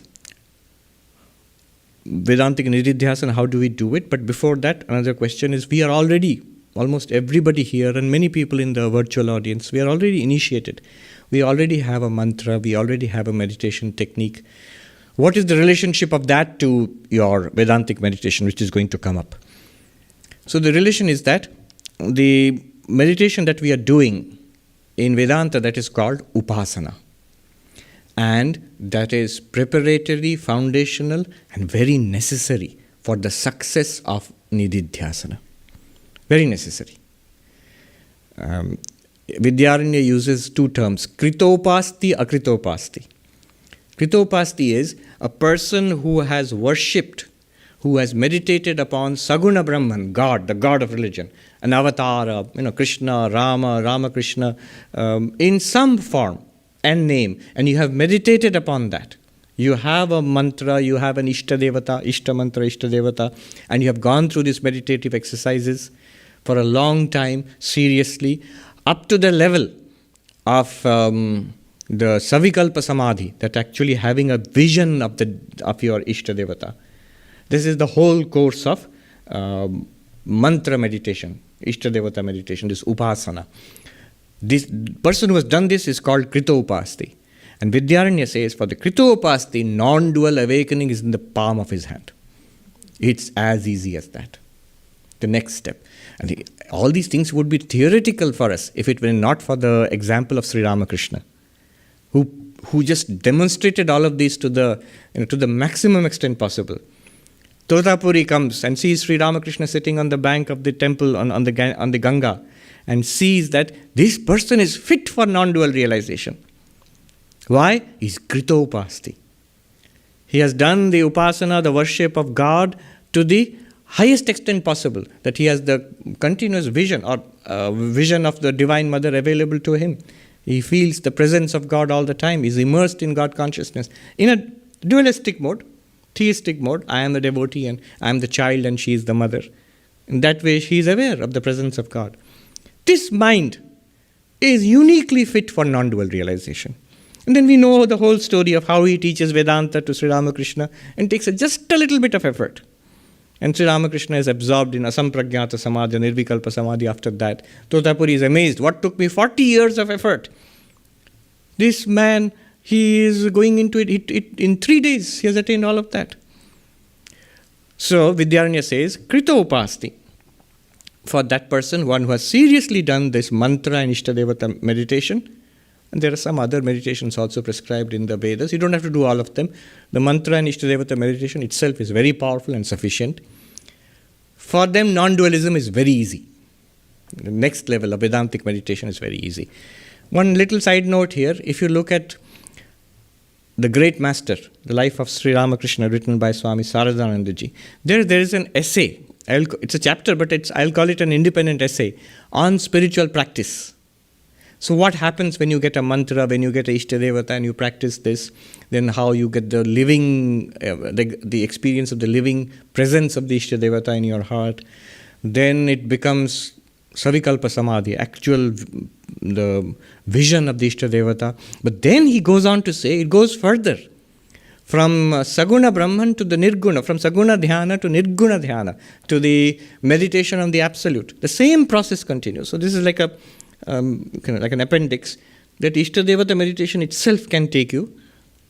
Vedantic Nididhyasana, how do we do it? But before that, another question is, we are already, almost everybody here and many people in the virtual audience, we are already initiated. We already have a mantra, we already have a meditation technique. What is the relationship of that to your Vedantic meditation, which is going to come up? So the relation is that the meditation that we are doing in Vedanta, that is called Upasana. And that is preparatory, foundational, and very necessary for the success of Nididhyasana. Very necessary. Vidyaranya uses two terms, Kritopasti, Akritopasti. Kritopasti is a person who has worshipped, who has meditated upon Saguna Brahman, God, the God of religion, an avatar, Krishna, Ramakrishna, in some form and name, and you have meditated upon that. You have a mantra, you have an Ishtadevata, Ishta mantra, Ishtadevata, and you have gone through these meditative exercises for a long time, seriously, up to the level of the Savikalpa Samadhi, that actually having a vision of your Ishtadevata. This is the whole course of mantra meditation, Ishtadevata meditation, this Upasana. This person who has done this is called Kritopasti. And Vidyaranya says, for the Kritopasti, non-dual awakening is in the palm of his hand. It's as easy as that. The next step. And all these things would be theoretical for us if it were not for the example of Sri Ramakrishna, who just demonstrated all of this to the maximum extent possible. Totapuri comes and sees Sri Ramakrishna sitting on the bank of the temple on the Ganga, and sees that this person is fit for non-dual realization. Why? He's Kritopasti. He has done the upasana, the worship of God, to the highest extent possible, that he has the continuous vision or vision of the Divine Mother available to him. He feels the presence of God all the time. He's immersed in God consciousness. In a dualistic mode, theistic mode, I am the devotee and I am the child and she is the mother. In that way, she is aware of the presence of God. This mind is uniquely fit for non-dual realization. And then we know the whole story of how he teaches Vedanta to Sri Ramakrishna and takes just a little bit of effort. And Sri Ramakrishna is absorbed in Asampragyata Samadhi, Nirvikalpa Samadhi after that. Totapuri is amazed. What took me 40 years of effort? This man, he is going into it in 3 days. He has attained all of that. So Vidyaranya says, Kritopasti. For that person, one who has seriously done this mantra and Ishtadevata meditation, and there are some other meditations also prescribed in the Vedas. You don't have to do all of them. The mantra and Ishtadevata meditation itself is very powerful and sufficient. For them, non-dualism is very easy. The next level of Vedantic meditation is very easy. One little side note here, if you look at the great master, the life of Sri Ramakrishna, written by Swami Sarvapriyananda, there is an essay. It's a chapter, but I'll call it an independent essay on spiritual practice. So what happens when you get a mantra, when you get a Ishtadevata and you practice this, then how you get the living, the experience of the living presence of the Ishtadevata in your heart, then it becomes Savikalpa Samadhi, the vision of the Ishtadevata. But then he goes on to say, it goes further. From Saguna Brahman to the Nirguna, from Saguna Dhyana to Nirguna Dhyana, to the meditation on the Absolute. The same process continues. So this is like like an appendix that Ishtadevata meditation itself can take you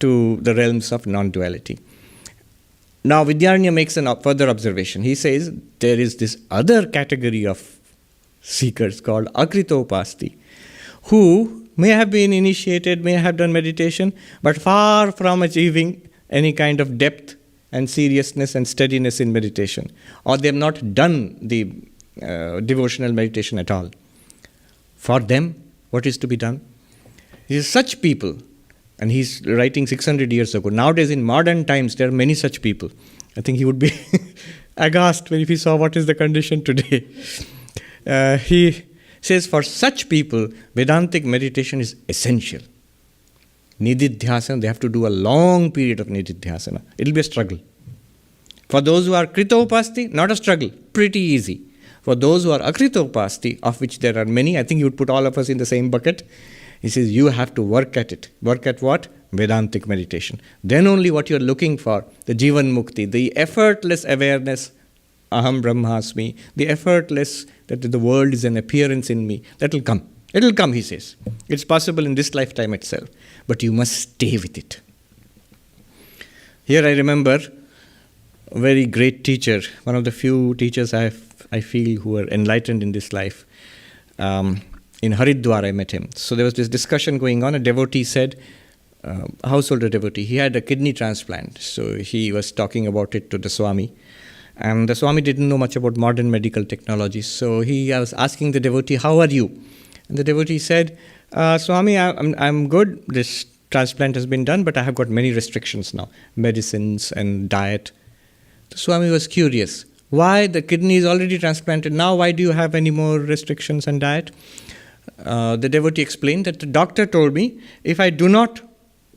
to the realms of non-duality. Now Vidyaranya makes a further observation. He says there is this other category of seekers called Akritopasti, who may have been initiated, may have done meditation, but far from achieving any kind of depth and seriousness and steadiness in meditation, or they have not done the devotional meditation at all. For them, what is to be done? Such people, and he's writing 600 years ago. Nowadays, in modern times, there are many such people. I think he would be aghast if he saw what is the condition today. He says, for such people, Vedantic meditation is essential. Nididhyasana, they have to do a long period of Nididhyasana. It will be a struggle. For those who are Kritopasti, not a struggle, pretty easy. For those who are Akritopasti, of which there are many, I think you would put all of us in the same bucket. He says, you have to work at it. Work at what? Vedantic meditation. Then only what you're looking for, the Jivan Mukti, the effortless awareness, Aham Brahmasmi, the effortless, that the world is an appearance in me, that will come. It will come, he says. It's possible in this lifetime itself. But you must stay with it. Here I remember a very great teacher, one of the few teachers I feel who are enlightened in this life. In Haridwar I met him. So there was this discussion going on. A devotee said, a householder devotee, he had a kidney transplant. So he was talking about it to the Swami. And the Swami didn't know much about modern medical technology. So he was asking the devotee, how are you? And the devotee said, Swami, I'm good. This transplant has been done, but I have got many restrictions now. Medicines and diet. The Swami was curious. Why? The kidney is already transplanted. Now why do you have any more restrictions and diet? The devotee explained that the doctor told me, if I do not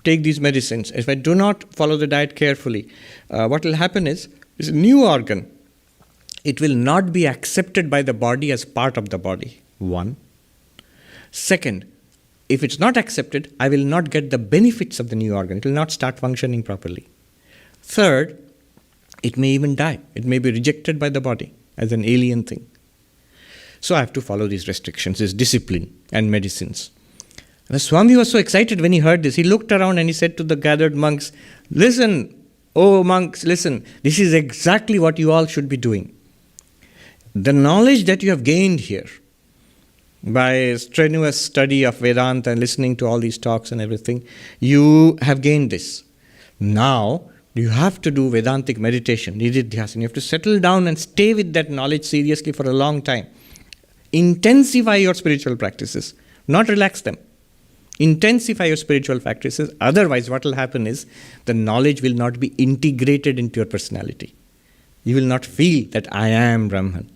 take these medicines, if I do not follow the diet carefully, what will happen is, it's a new organ. It will not be accepted by the body as part of the body. One. Second, if it's not accepted, I will not get the benefits of the new organ. It will not start functioning properly. Third, it may even die. It may be rejected by the body as an alien thing. So I have to follow these restrictions, this discipline and medicines. And the Swami was so excited when he heard this. He looked around and he said to the gathered monks, listen, oh monks, listen, this is exactly what you all should be doing. The knowledge that you have gained here by strenuous study of Vedanta and listening to all these talks and everything, you have gained this. Now, you have to do Vedantic meditation, Nididhyasana. You have to settle down and stay with that knowledge seriously for a long time. Intensify your spiritual practices, not relax them. Intensify your spiritual practices. Otherwise, what will happen is the knowledge will not be integrated into your personality. You will not feel that I am Brahman.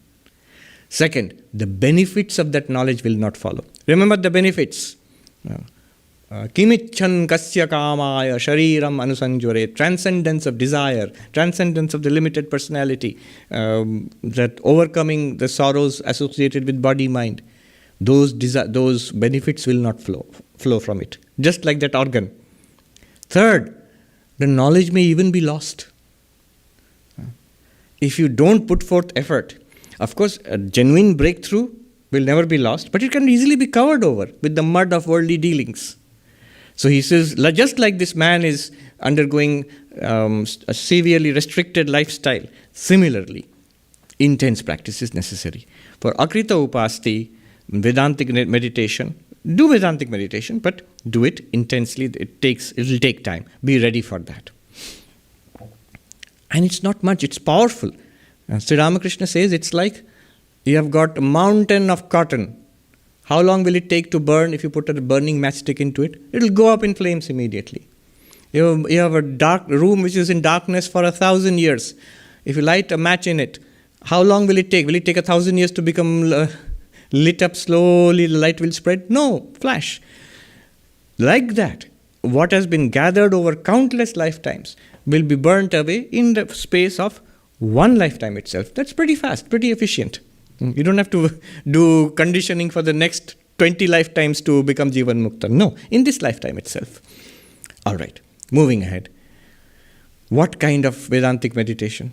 Second, the benefits of that knowledge will not follow. Remember the benefits. Kimichan kasya kamaya shariram anusanjore. Transcendence of desire, transcendence of the limited personality, that overcoming the sorrows associated with body-mind. Those benefits will not flow from it. Just like that organ. Third, the knowledge may even be lost. If you don't put forth effort, of course, a genuine breakthrough will never be lost, but it can easily be covered over with the mud of worldly dealings. So he says, just like this man is undergoing a severely restricted lifestyle, similarly, intense practice is necessary. For Akrita Upasti, Vedantic meditation, do Vedantic meditation, but do it intensely. It will take time. Be ready for that. And it's not much, it's powerful. Sri Ramakrishna says it's like you have got a mountain of cotton. How long will it take to burn if you put a burning matchstick into it? It will go up in flames immediately. You have a dark room which is in darkness for 1,000 years. If you light a match in it, how long will it take? Will it take 1,000 years to become lit up slowly, the light will spread. No, flash. Like that, what has been gathered over countless lifetimes will be burnt away in the space of one lifetime itself. That's pretty fast, pretty efficient. You don't have to do conditioning for the next 20 lifetimes to become Jivan Mukta. No, in this lifetime itself. All right, moving ahead. What kind of Vedantic meditation?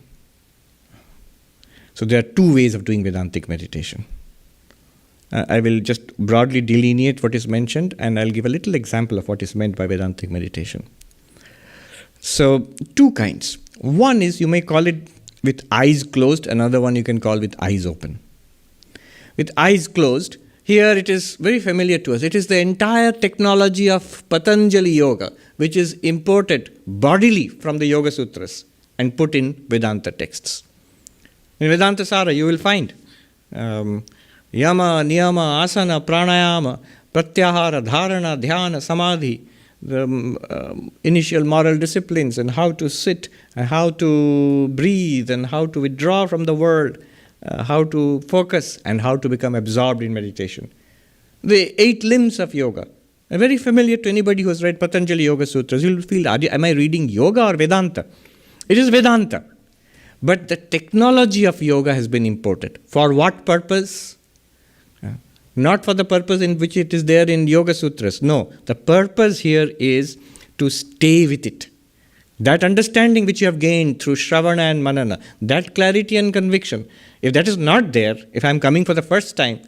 So there are two ways of doing Vedantic meditation. I will just broadly delineate what is mentioned, and I'll give a little example of what is meant by Vedantic meditation. So, two kinds. One is, you may call it with eyes closed, another one you can call with eyes open. With eyes closed, here it is very familiar to us. It is the entire technology of Patanjali Yoga, which is imported bodily from the Yoga Sutras and put in Vedanta texts. In Vedanta Sara, you will find Yama, Niyama, Asana, Pranayama, Pratyahara, Dharana, Dhyana, Samadhi, the initial moral disciplines, and how to sit, and how to breathe, and how to withdraw from the world, how to focus, and how to become absorbed in meditation. The 8 limbs of yoga are very familiar to anybody who has read Patanjali Yoga Sutras. You'll feel, am I reading yoga or Vedanta? It is Vedanta. But the technology of yoga has been imported. For what purpose? Not for the purpose in which it is there in Yoga Sutras. No, the purpose here is to stay with it. That understanding which you have gained through Shravana and Manana, that clarity and conviction, if that is not there, if I am coming for the first time,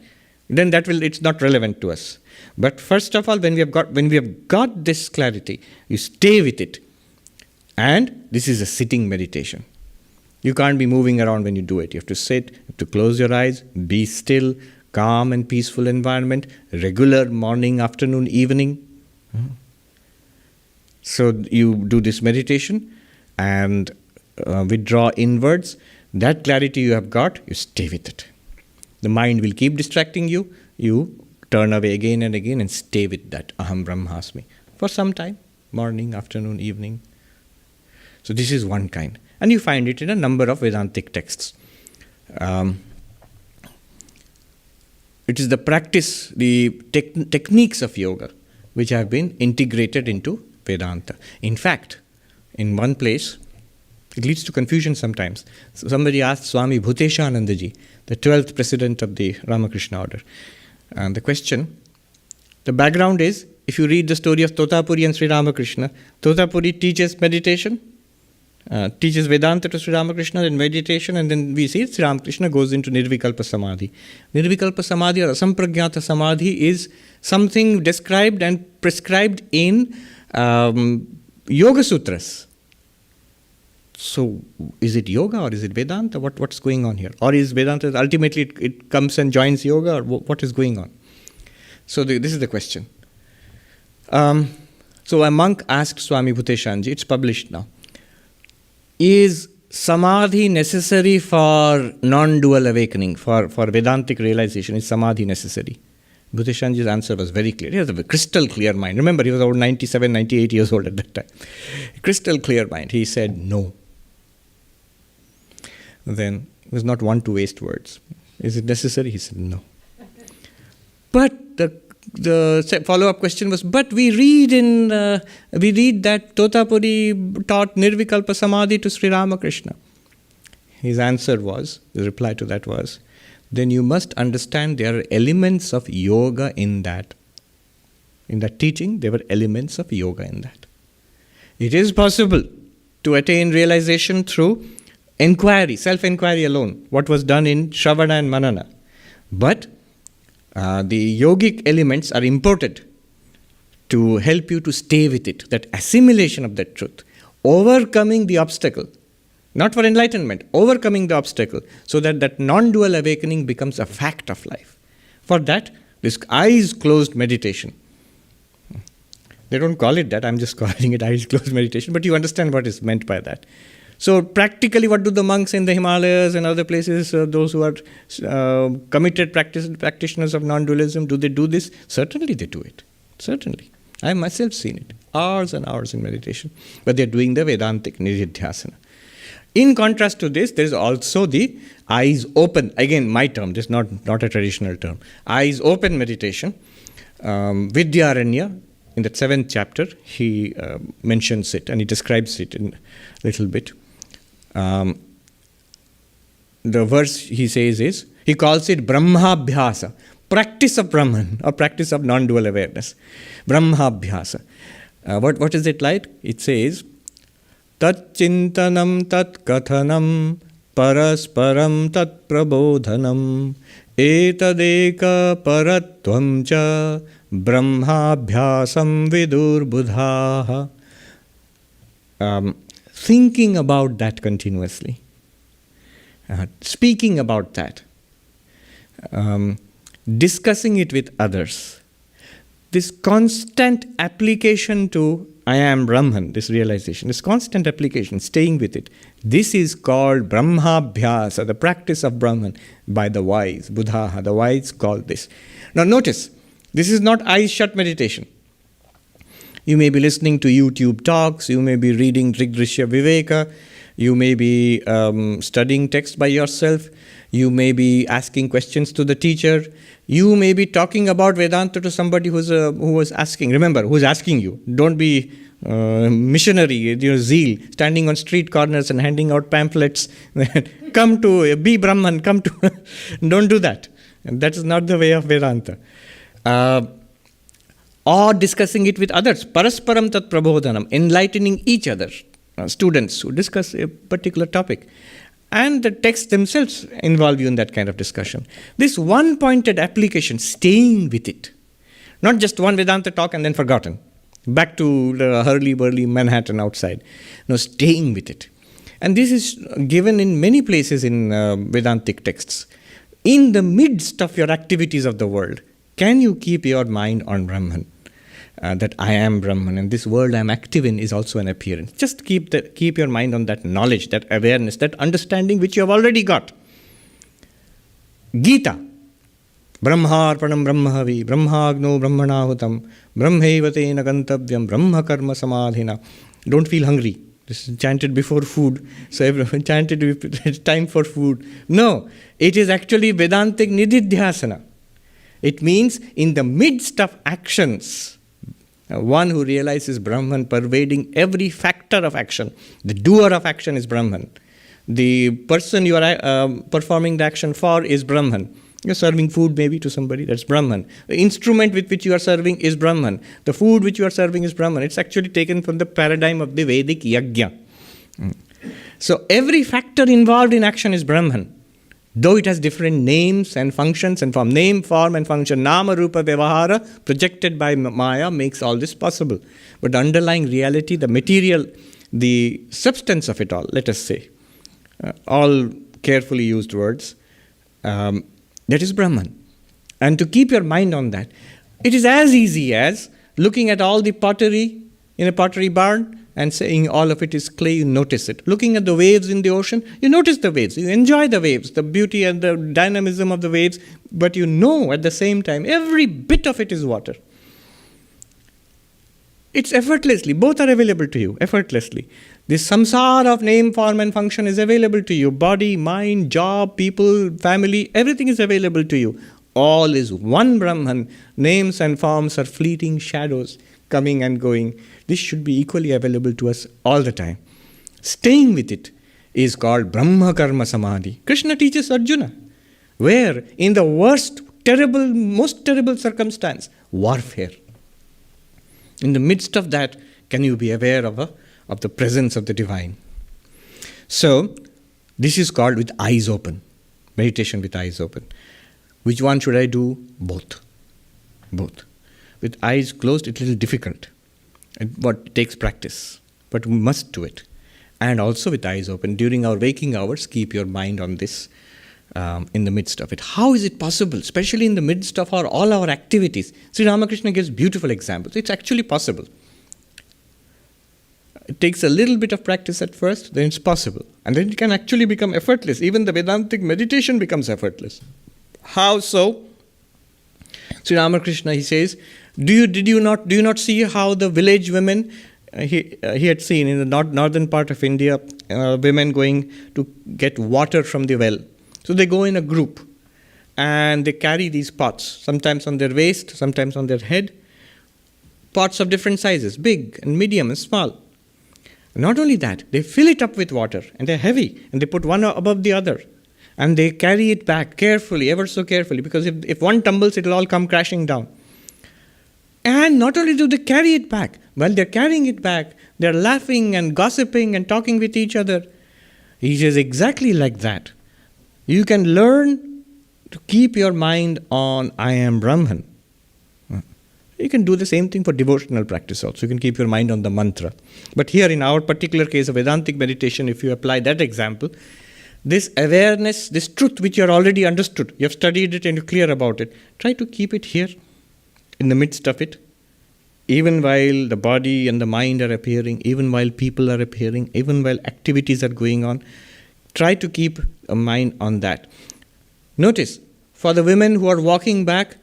then it's not relevant to us. But first of all, when we have got this clarity, you stay with it. And this is a sitting meditation. You can't be moving around when you do it. You have to sit, you have to close your eyes, be still, calm and peaceful environment, regular morning, afternoon, evening. So you do this meditation and withdraw inwards. That clarity you have got, you stay with it. The mind will keep distracting you. You turn away again and again and stay with that Aham Brahmasmi for some time, morning, afternoon, evening. So this is one kind. And you find it in a number of Vedantic texts. It is the practice, the techniques of yoga which have been integrated into Vedanta. In fact, in one place, it leads to confusion sometimes. So somebody asked Swami Bhuteshanandaji, the 12th president of the Ramakrishna order, and the question, the background is, if you read the story of Totapuri and Sri Ramakrishna, Totapuri teaches meditation, teaches Vedanta to Sri Ramakrishna in meditation, and then we see Sri Ramakrishna goes into Nirvikalpa Samadhi. Nirvikalpa Samadhi or Asampragyata Samadhi is something described and prescribed in Yoga Sutras. So, is it yoga or is it Vedanta? What's going on here? Or is Vedanta, ultimately it comes and joins yoga, or what is going on? So, this is the question. So, a monk asked Swami Bhuteshanji, it's published now, is Samadhi necessary for non-dual awakening, for Vedantic realization? Is Samadhi necessary? Bhuteshanji's answer was very clear. He has a crystal clear mind. Remember, he was about 97, 98 years old at that time. Crystal clear mind. He said no. Then he was not one to waste words. Is it necessary? He said no. But the follow-up question was, but we read that Totapuri taught Nirvikalpa Samadhi to Sri Ramakrishna. His answer was, the reply to that was, then you must understand there are elements of yoga in that. In that teaching, there were elements of yoga in that. It is possible to attain realization through inquiry, self-inquiry alone, what was done in Shravana and Manana. But the yogic elements are imported to help you to stay with it, that assimilation of that truth, overcoming the obstacle, not for enlightenment, overcoming the obstacle, so that that non-dual awakening becomes a fact of life. For that, this eyes closed meditation. They don't call it that, I'm just calling it eyes closed meditation, but you understand what is meant by that. So practically, what do the monks in the Himalayas and other places, those who are committed practitioners of non-dualism, do they do this? Certainly they do it. Certainly. I have myself seen it. Hours and hours in meditation. But they're doing the Vedantic Nididhyasana. In contrast to this, there is also the eyes open. Again, my term, this is not a traditional term. Eyes open meditation. Vidyaranya, in the 7th chapter, he mentions it and he describes it in a little bit. The verse he says is, he calls it Brahmabhyasa, practice of Brahman or practice of non-dual awareness. Brahmabhyasa. What is it like? It says, Tat chintanam tat kathanam parasparam tat prabodhanam etadeka paratvam cha brahmabhyasam vidur buddhaha. Thinking about that continuously. Speaking about that. Discussing it with others. This constant application to I am Brahman, this realization, this constant application, staying with it. This is called Brahmabhyasa, the practice of Brahman by the wise, Buddha, the wise call this. Now notice, this is not eyes shut meditation. You may be listening to YouTube talks, you may be reading Drigdrishya Viveka, you may be studying text by yourself, you may be asking questions to the teacher, you may be talking about Vedanta to somebody who was asking. Remember, who's asking you. Don't be missionary, zeal, standing on street corners and handing out pamphlets. Come to, be Brahman, come to. Don't do that. That is not the way of Vedanta. Or discussing it with others. Parasparam tat prabodhanam, enlightening each other. Students who discuss a particular topic. And the texts themselves involve you in that kind of discussion. This one-pointed application, staying with it. Not just one Vedanta talk and then forgotten. Back to the hurly-burly Manhattan outside. No, staying with it. And this is given in many places in Vedantic texts. In the midst of your activities of the world, can you keep your mind on Brahman? That I am Brahman and this world I am active in is also an appearance. Just keep your mind on that knowledge, that awareness, that understanding which you have already got. Gita. Brahmarpanam brahmahavi, brahmagno brahmanahutam, brahmaivatena gantavyam, brahma karma samadhina. Don't feel hungry. This is chanted before food. So everyone chanted it's time for food. No, it is actually Vedantic nididhyasana. It means in the midst of actions, one who realizes Brahman pervading every factor of action. The doer of action is Brahman. The person you are performing the action for is Brahman. You're serving food maybe to somebody, that's Brahman. The instrument with which you are serving is Brahman. The food which you are serving is Brahman. It's actually taken from the paradigm of the Vedic yajna. So every factor involved in action is Brahman. Though it has different names and functions and form, name, form and function, nama, rupa, vyavahara, projected by Maya makes all this possible. But the underlying reality, the material, the substance of it all, let us say, all carefully used words, that is Brahman. And to keep your mind on that, it is as easy as looking at all the pottery in a pottery barn and saying all of it is clay, you notice it. Looking at the waves in the ocean, you notice the waves. You enjoy the waves, the beauty and the dynamism of the waves, but you know at the same time, every bit of it is water. It's effortlessly, both are available to you, effortlessly. This samsara of name, form and function is available to you. Body, mind, job, people, family, everything is available to you. All is one Brahman. Names and forms are fleeting shadows, coming and going. This should be equally available to us all the time. Staying with it is called Brahma Karma Samadhi. Krishna teaches Arjuna, where in the worst, terrible, most terrible circumstance, warfare. In the midst of that, can you be aware of the presence of the divine? So, this is called with eyes open. Meditation with eyes open. Which one should I do? Both. Both. With eyes closed, it's a little difficult. It takes practice, but we must do it. And also with eyes open, during our waking hours, keep your mind on this in the midst of it. How is it possible, especially in the midst of all our activities? Sri Ramakrishna gives beautiful examples. It's actually possible. It takes a little bit of practice at first, then it's possible. And then it can actually become effortless. Even the Vedantic meditation becomes effortless. How so? Sri Ramakrishna, he says, do you not see how the village women he had seen in the northern part of India, women going to get water from the well. So they go in a group and they carry these pots, sometimes on their waist, sometimes on their head, pots of different sizes, big and medium and small. Not only that, they fill it up with water and they're heavy and they put one above the other and they carry it back carefully, ever so carefully, because if one tumbles, it'll all come crashing down. And not only do they carry it back, while they're carrying it back, they're laughing and gossiping and talking with each other. He says exactly like that. You can learn to keep your mind on I am Brahman. You can do the same thing for devotional practice also. You can keep your mind on the mantra. But here in our particular case of Vedantic meditation, if you apply that example, this awareness, this truth which you are already understood, you have studied it and you're clear about it, try to keep it here in the midst of it, even while the body and the mind are appearing, even while people are appearing, even while activities are going on. Try to keep a mind on that. Notice, for the women who are walking back,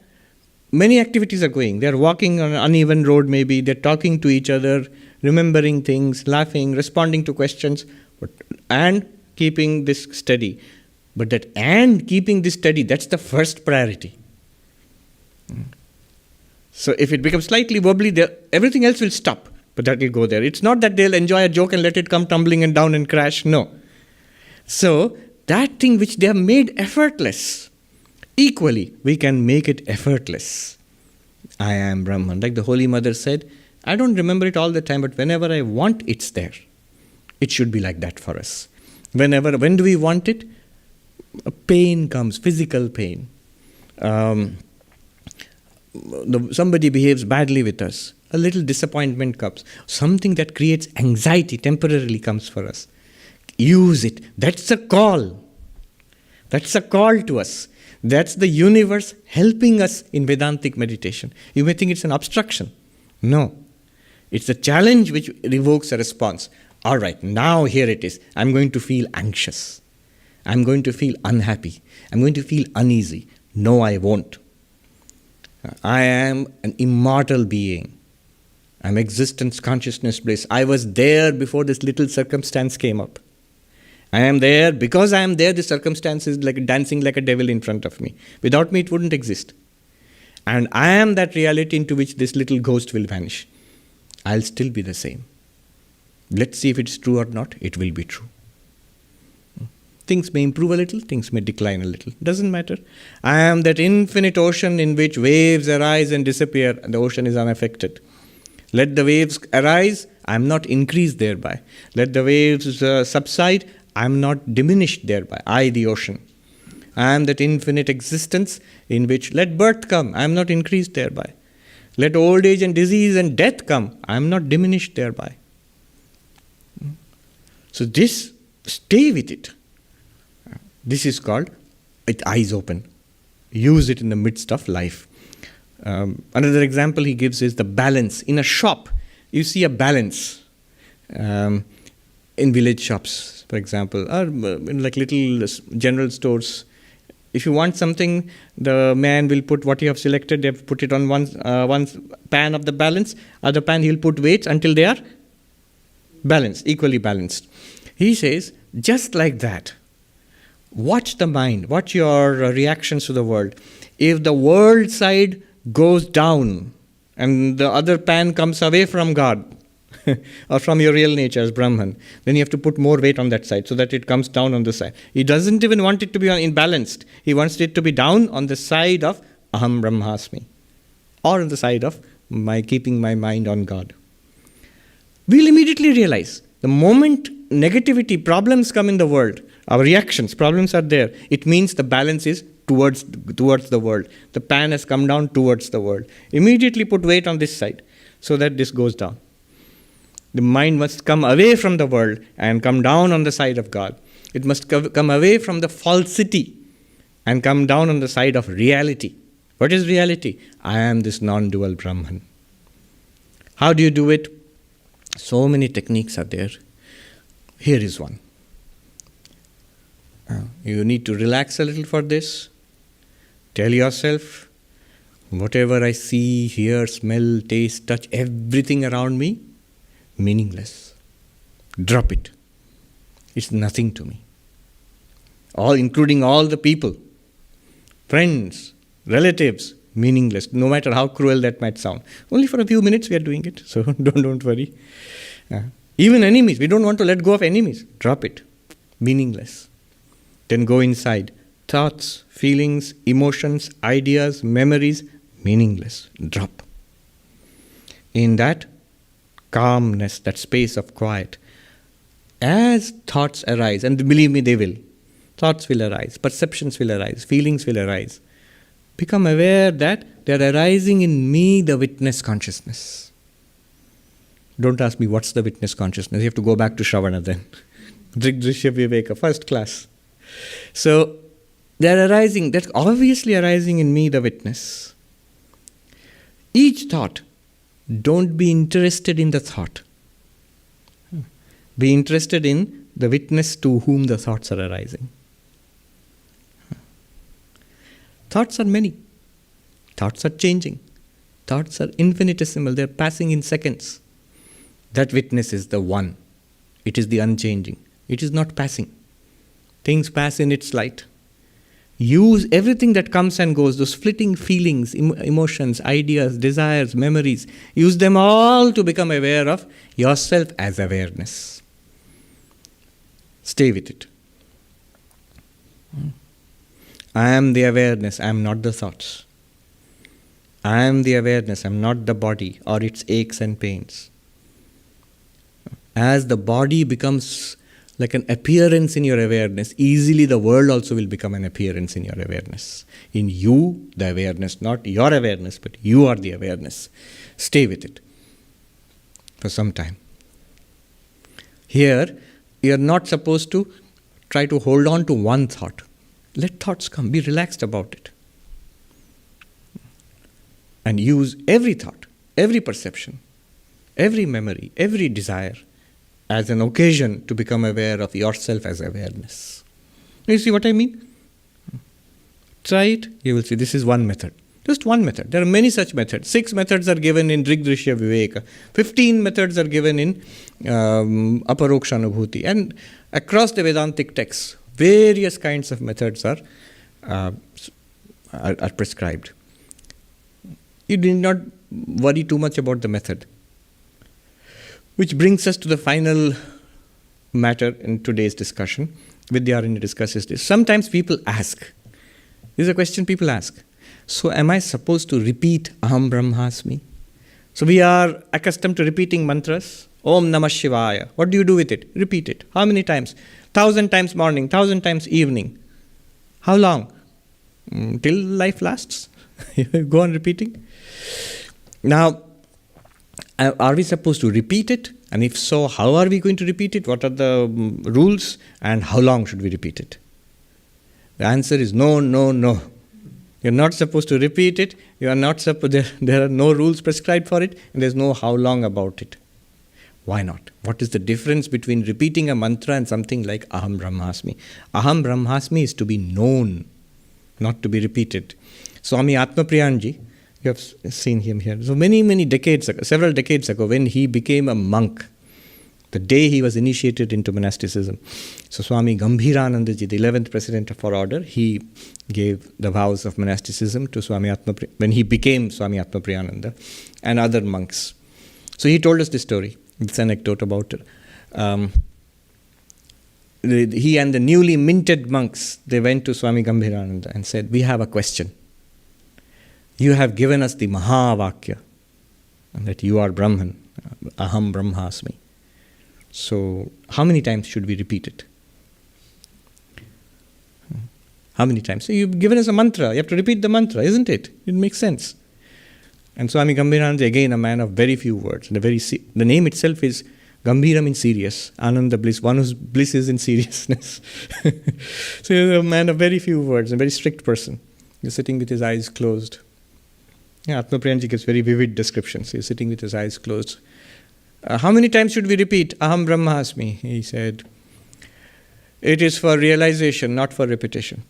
many activities are going. They're walking on an uneven road maybe, they're talking to each other, remembering things, laughing, responding to questions, and keeping this steady. But that and keeping this steady, that's the first priority. So if it becomes slightly wobbly, everything else will stop, but that will go there. It's not that they'll enjoy a joke and let it come tumbling and down and crash, no. So that thing which they have made effortless, equally, we can make it effortless. I am Brahman. Like the Holy Mother said, I don't remember it all the time, but whenever I want, it's there. It should be like that for us. When do we want it? A pain comes, physical pain. Somebody behaves badly with us. A little disappointment comes. Something that creates anxiety temporarily comes for us. Use it. That's a call. That's a call to us. That's the universe helping us in Vedantic meditation. You may think it's an obstruction. No. It's a challenge which evokes a response. All right, now here it is. I'm going to feel anxious. I'm going to feel unhappy. I'm going to feel uneasy. No, I won't. I am an immortal being. I'm existence, consciousness, bliss. I was there before this little circumstance came up. I am there. Because I am there, this circumstance is like dancing like a devil in front of me. Without me, it wouldn't exist. And I am that reality into which this little ghost will vanish. I'll still be the same. Let's see if it's true or not. It will be true. Things may improve a little, things may decline a little. Doesn't matter. I am that infinite ocean in which waves arise and disappear, and the ocean is unaffected. Let the waves arise, I am not increased thereby. Let the waves subside, I am not diminished thereby. I, the ocean. I am that infinite existence in which let birth come, I am not increased thereby. Let old age and disease and death come, I am not diminished thereby. So this, stay with it. This is called eyes open. Use it in the midst of life. Another example he gives is the balance. In a shop, you see a balance. In village shops, for example, or in like little general stores. If you want something, the man will put what you have selected, they have put it on one pan of the balance, other pan he'll put weights until they are balanced, equally balanced. He says, just like that, watch the mind, watch your reactions to the world. If the world side goes down and the other pan comes away from God or from your real nature as Brahman, then you have to put more weight on that side so that it comes down on the side. He doesn't even want it to be imbalanced. He wants it to be down on the side of Aham Brahmasmi, or on the side of keeping my mind on God. We'll immediately realize the moment negativity, problems come in the world, our reactions, problems are there, it means the balance is towards the world. The pan has come down towards the world. Immediately put weight on this side so that this goes down. The mind must come away from the world and come down on the side of God. It must come away from the falsity and come down on the side of reality. What is reality? I am this non-dual Brahman. How do you do it? So many techniques are there. Here is one. You need to relax a little for this. Tell yourself, whatever I see, hear, smell, taste, touch, everything around me, meaningless. Drop it. It's nothing to me. All, including all the people, friends, relatives, meaningless, no matter how cruel that might sound. Only for a few minutes we are doing it, so don't worry. Even enemies, we don't want to let go of enemies. Drop it. Meaningless. Then go inside. Thoughts, feelings, emotions, ideas, memories, meaningless. Drop. In that calmness, that space of quiet, as thoughts arise, and believe me, they will. Thoughts will arise, perceptions will arise, feelings will arise. Become aware that they are arising in me, the witness consciousness. Don't ask me what's the witness consciousness. You have to go back to Shravana then. Drigdrishya Viveka, first class. So, they're arising, that's obviously arising in me, the witness. Each thought, don't be interested in the thought. Be interested in the witness to whom the thoughts are arising. Thoughts are many. Thoughts are changing. Thoughts are infinitesimal. They're passing in seconds. That witness is the one. It is the unchanging. It is not passing. Things pass in its light. Use everything that comes and goes, those flitting feelings, emotions, ideas, desires, memories. Use them all to become aware of yourself as awareness. Stay with it. I am the awareness, I am not the thoughts. I am the awareness, I am not the body or its aches and pains. As the body becomes like an appearance in your awareness, easily the world also will become an appearance in your awareness. In you, the awareness, not your awareness, but you are the awareness. Stay with it for some time. Here, you are not supposed to try to hold on to one thought. Let thoughts come. Be relaxed about it. And use every thought, every perception, every memory, every desire as an occasion to become aware of yourself as awareness. You see what I mean? Try it. You will see this is one method. Just one method. There are many such methods. 6 methods are given in Drigdrishya Viveka. 15 methods are given in Aparoksha Anubhuti. And across the Vedantic texts, various kinds of methods are prescribed. You need not worry too much about the method. Which brings us to the final matter in today's discussion. Vidyaranya discusses this. Sometimes people ask, this is a question people ask, so am I supposed to repeat Aham Brahmasmi? So we are accustomed to repeating mantras. Om Namah Shivaya. What do you do with it? Repeat it. How many times? 1,000 times morning, 1,000 times evening. How long? Till life lasts. Go on repeating. Now, are we supposed to repeat it? And if so, how are we going to repeat it? What are the rules? And how long should we repeat it? The answer is no, no, no. You're not supposed to repeat it. You are not there are no rules prescribed for it, and there's no how long about it. Why not? What is the difference between repeating a mantra and something like Aham Brahmasmi? Aham Brahmasmi is to be known, not to be repeated. Swami Atmapriyanji, you have seen him here. So many decades ago, several decades ago, when he became a monk, the day he was initiated into monasticism. So Swami Gambhiranandaji, the 11th president of our order, he gave the vows of monasticism to Swami Atmapriyananda, when he became Swami Atmapriyananda, and other monks. So he told us this story, this anecdote about it. He and the newly minted monks, they went to Swami Gambhirananda and said, we have a question. You have given us the Mahavakya, and that you are Brahman, Aham Brahmasmi. So, how many times should we repeat it? How many times? So, you've given us a mantra. You have to repeat the mantra, isn't it? It makes sense. And Swami Gambhirananda, again, a man of very few words. The name itself is Gambhira means serious. Ananda bliss, one whose bliss is in seriousness. So, he's a man of very few words, a very strict person. He's sitting with his eyes closed. Yeah, Atmapriyanji gives very vivid descriptions. He's sitting with his eyes closed. How many times should we repeat Aham Brahmasmi? He said, it is for realization, not for repetition.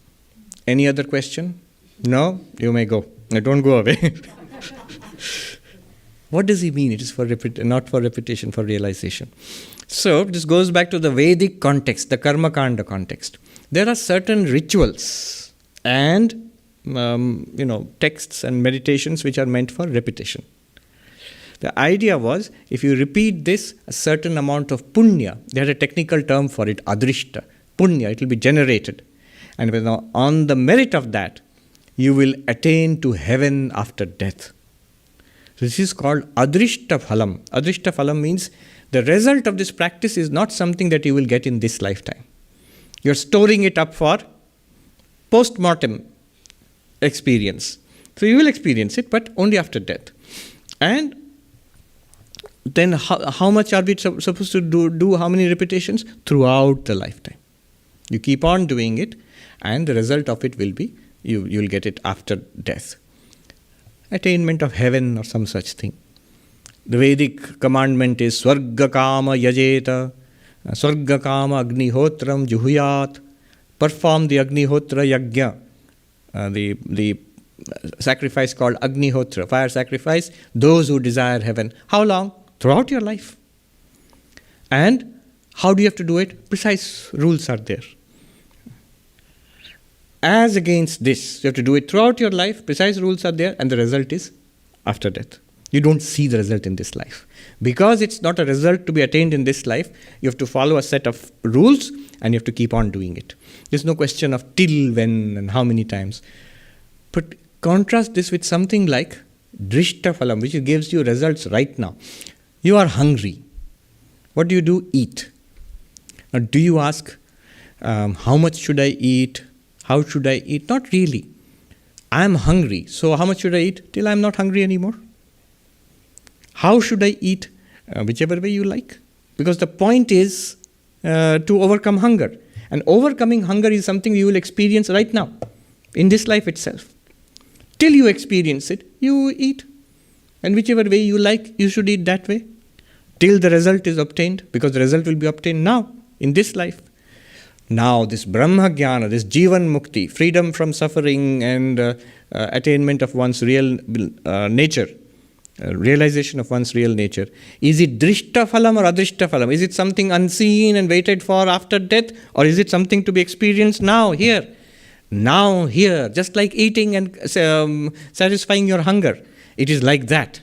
Any other question? No? You may go. Don't go away. What does he mean? It is for not for repetition, for realization. So this goes back to the Vedic context, the Karma Kanda context. There are certain rituals and texts and meditations which are meant for repetition. The idea was, if you repeat this, a certain amount of punya, they had a technical term for it, adrishta, punya, it will be generated. And on the merit of that, you will attain to heaven after death. So this is called adrishta phalam. Adrishta phalam means the result of this practice is not something that you will get in this lifetime. You're storing it up for post-mortem experience. So you will experience it, but only after death. And then how much are we supposed to do how many repetitions? Throughout the lifetime. You keep on doing it, and the result of it will be, you'll get it after death. Attainment of heaven or some such thing. The Vedic commandment is Swarga Kama Yajeta, Swarga Kama Agnihotram Juhuyat. Perform the Agnihotra Yajna, the sacrifice called Agnihotra, fire sacrifice, those who desire heaven. How long? Throughout your life. And how do you have to do it? Precise rules are there. As against this, you have to do it throughout your life, precise rules are there, and the result is after death. You don't see the result in this life. Because it's not a result to be attained in this life, you have to follow a set of rules and you have to keep on doing it. There's no question of till when and how many times. But contrast this with something like drishta phalam, which gives you results right now. You are hungry. What do? Eat. Now, do you ask, how much should I eat? How should I eat? Not really. I am hungry. So how much should I eat? Till I am not hungry anymore. How should I eat? Whichever way you like. Because the point is to overcome hunger. And overcoming hunger is something you will experience right now, in this life itself. Till you experience it, you eat. And whichever way you like, you should eat that way. Till the result is obtained, because the result will be obtained now, in this life. Now, this Brahma Jnana, this Jivan Mukti, freedom from suffering and attainment of one's real nature, realization of one's real nature. Is it drishta phalam or adrishta phalam? Is it something unseen and waited for after death? Or is it something to be experienced now, here? Now, here, just like eating and satisfying your hunger. It is like that.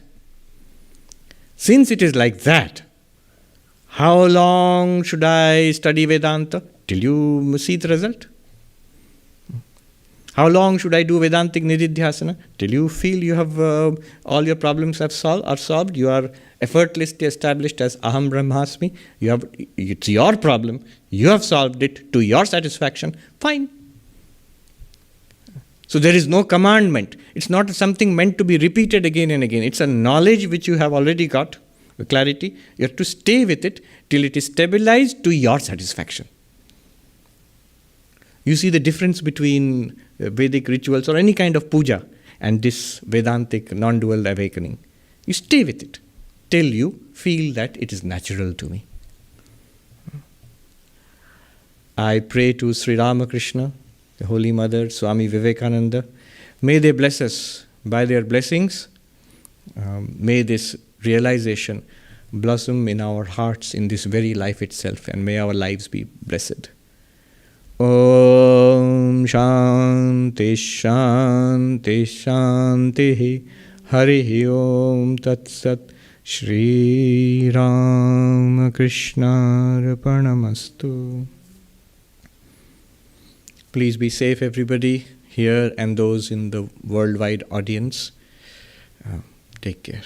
Since it is like that, how long should I study Vedanta? Till you see the result. How long should I do Vedantic Nididhyasana? Till you feel you have all your problems are solved. You are effortlessly established as Aham Brahmasmi. It's your problem. You have solved it to your satisfaction. Fine. So there is no commandment. It's not something meant to be repeated again and again. It's a knowledge which you have already got, the clarity. You have to stay with it till it is stabilized to your satisfaction. You see the difference between Vedic rituals or any kind of puja and this Vedantic non-dual awakening. You stay with it till you feel that it is natural to me. I pray to Sri Ramakrishna, the Holy Mother, Swami Vivekananda. May they bless us by their blessings. May this realization blossom in our hearts in this very life itself, and may our lives be blessed. Om Shanti Shanti Shanti Hari Om Tat Sat Shri Ramakrishna Arpanamastu. Please be safe, everybody here and those in the worldwide audience. Take care.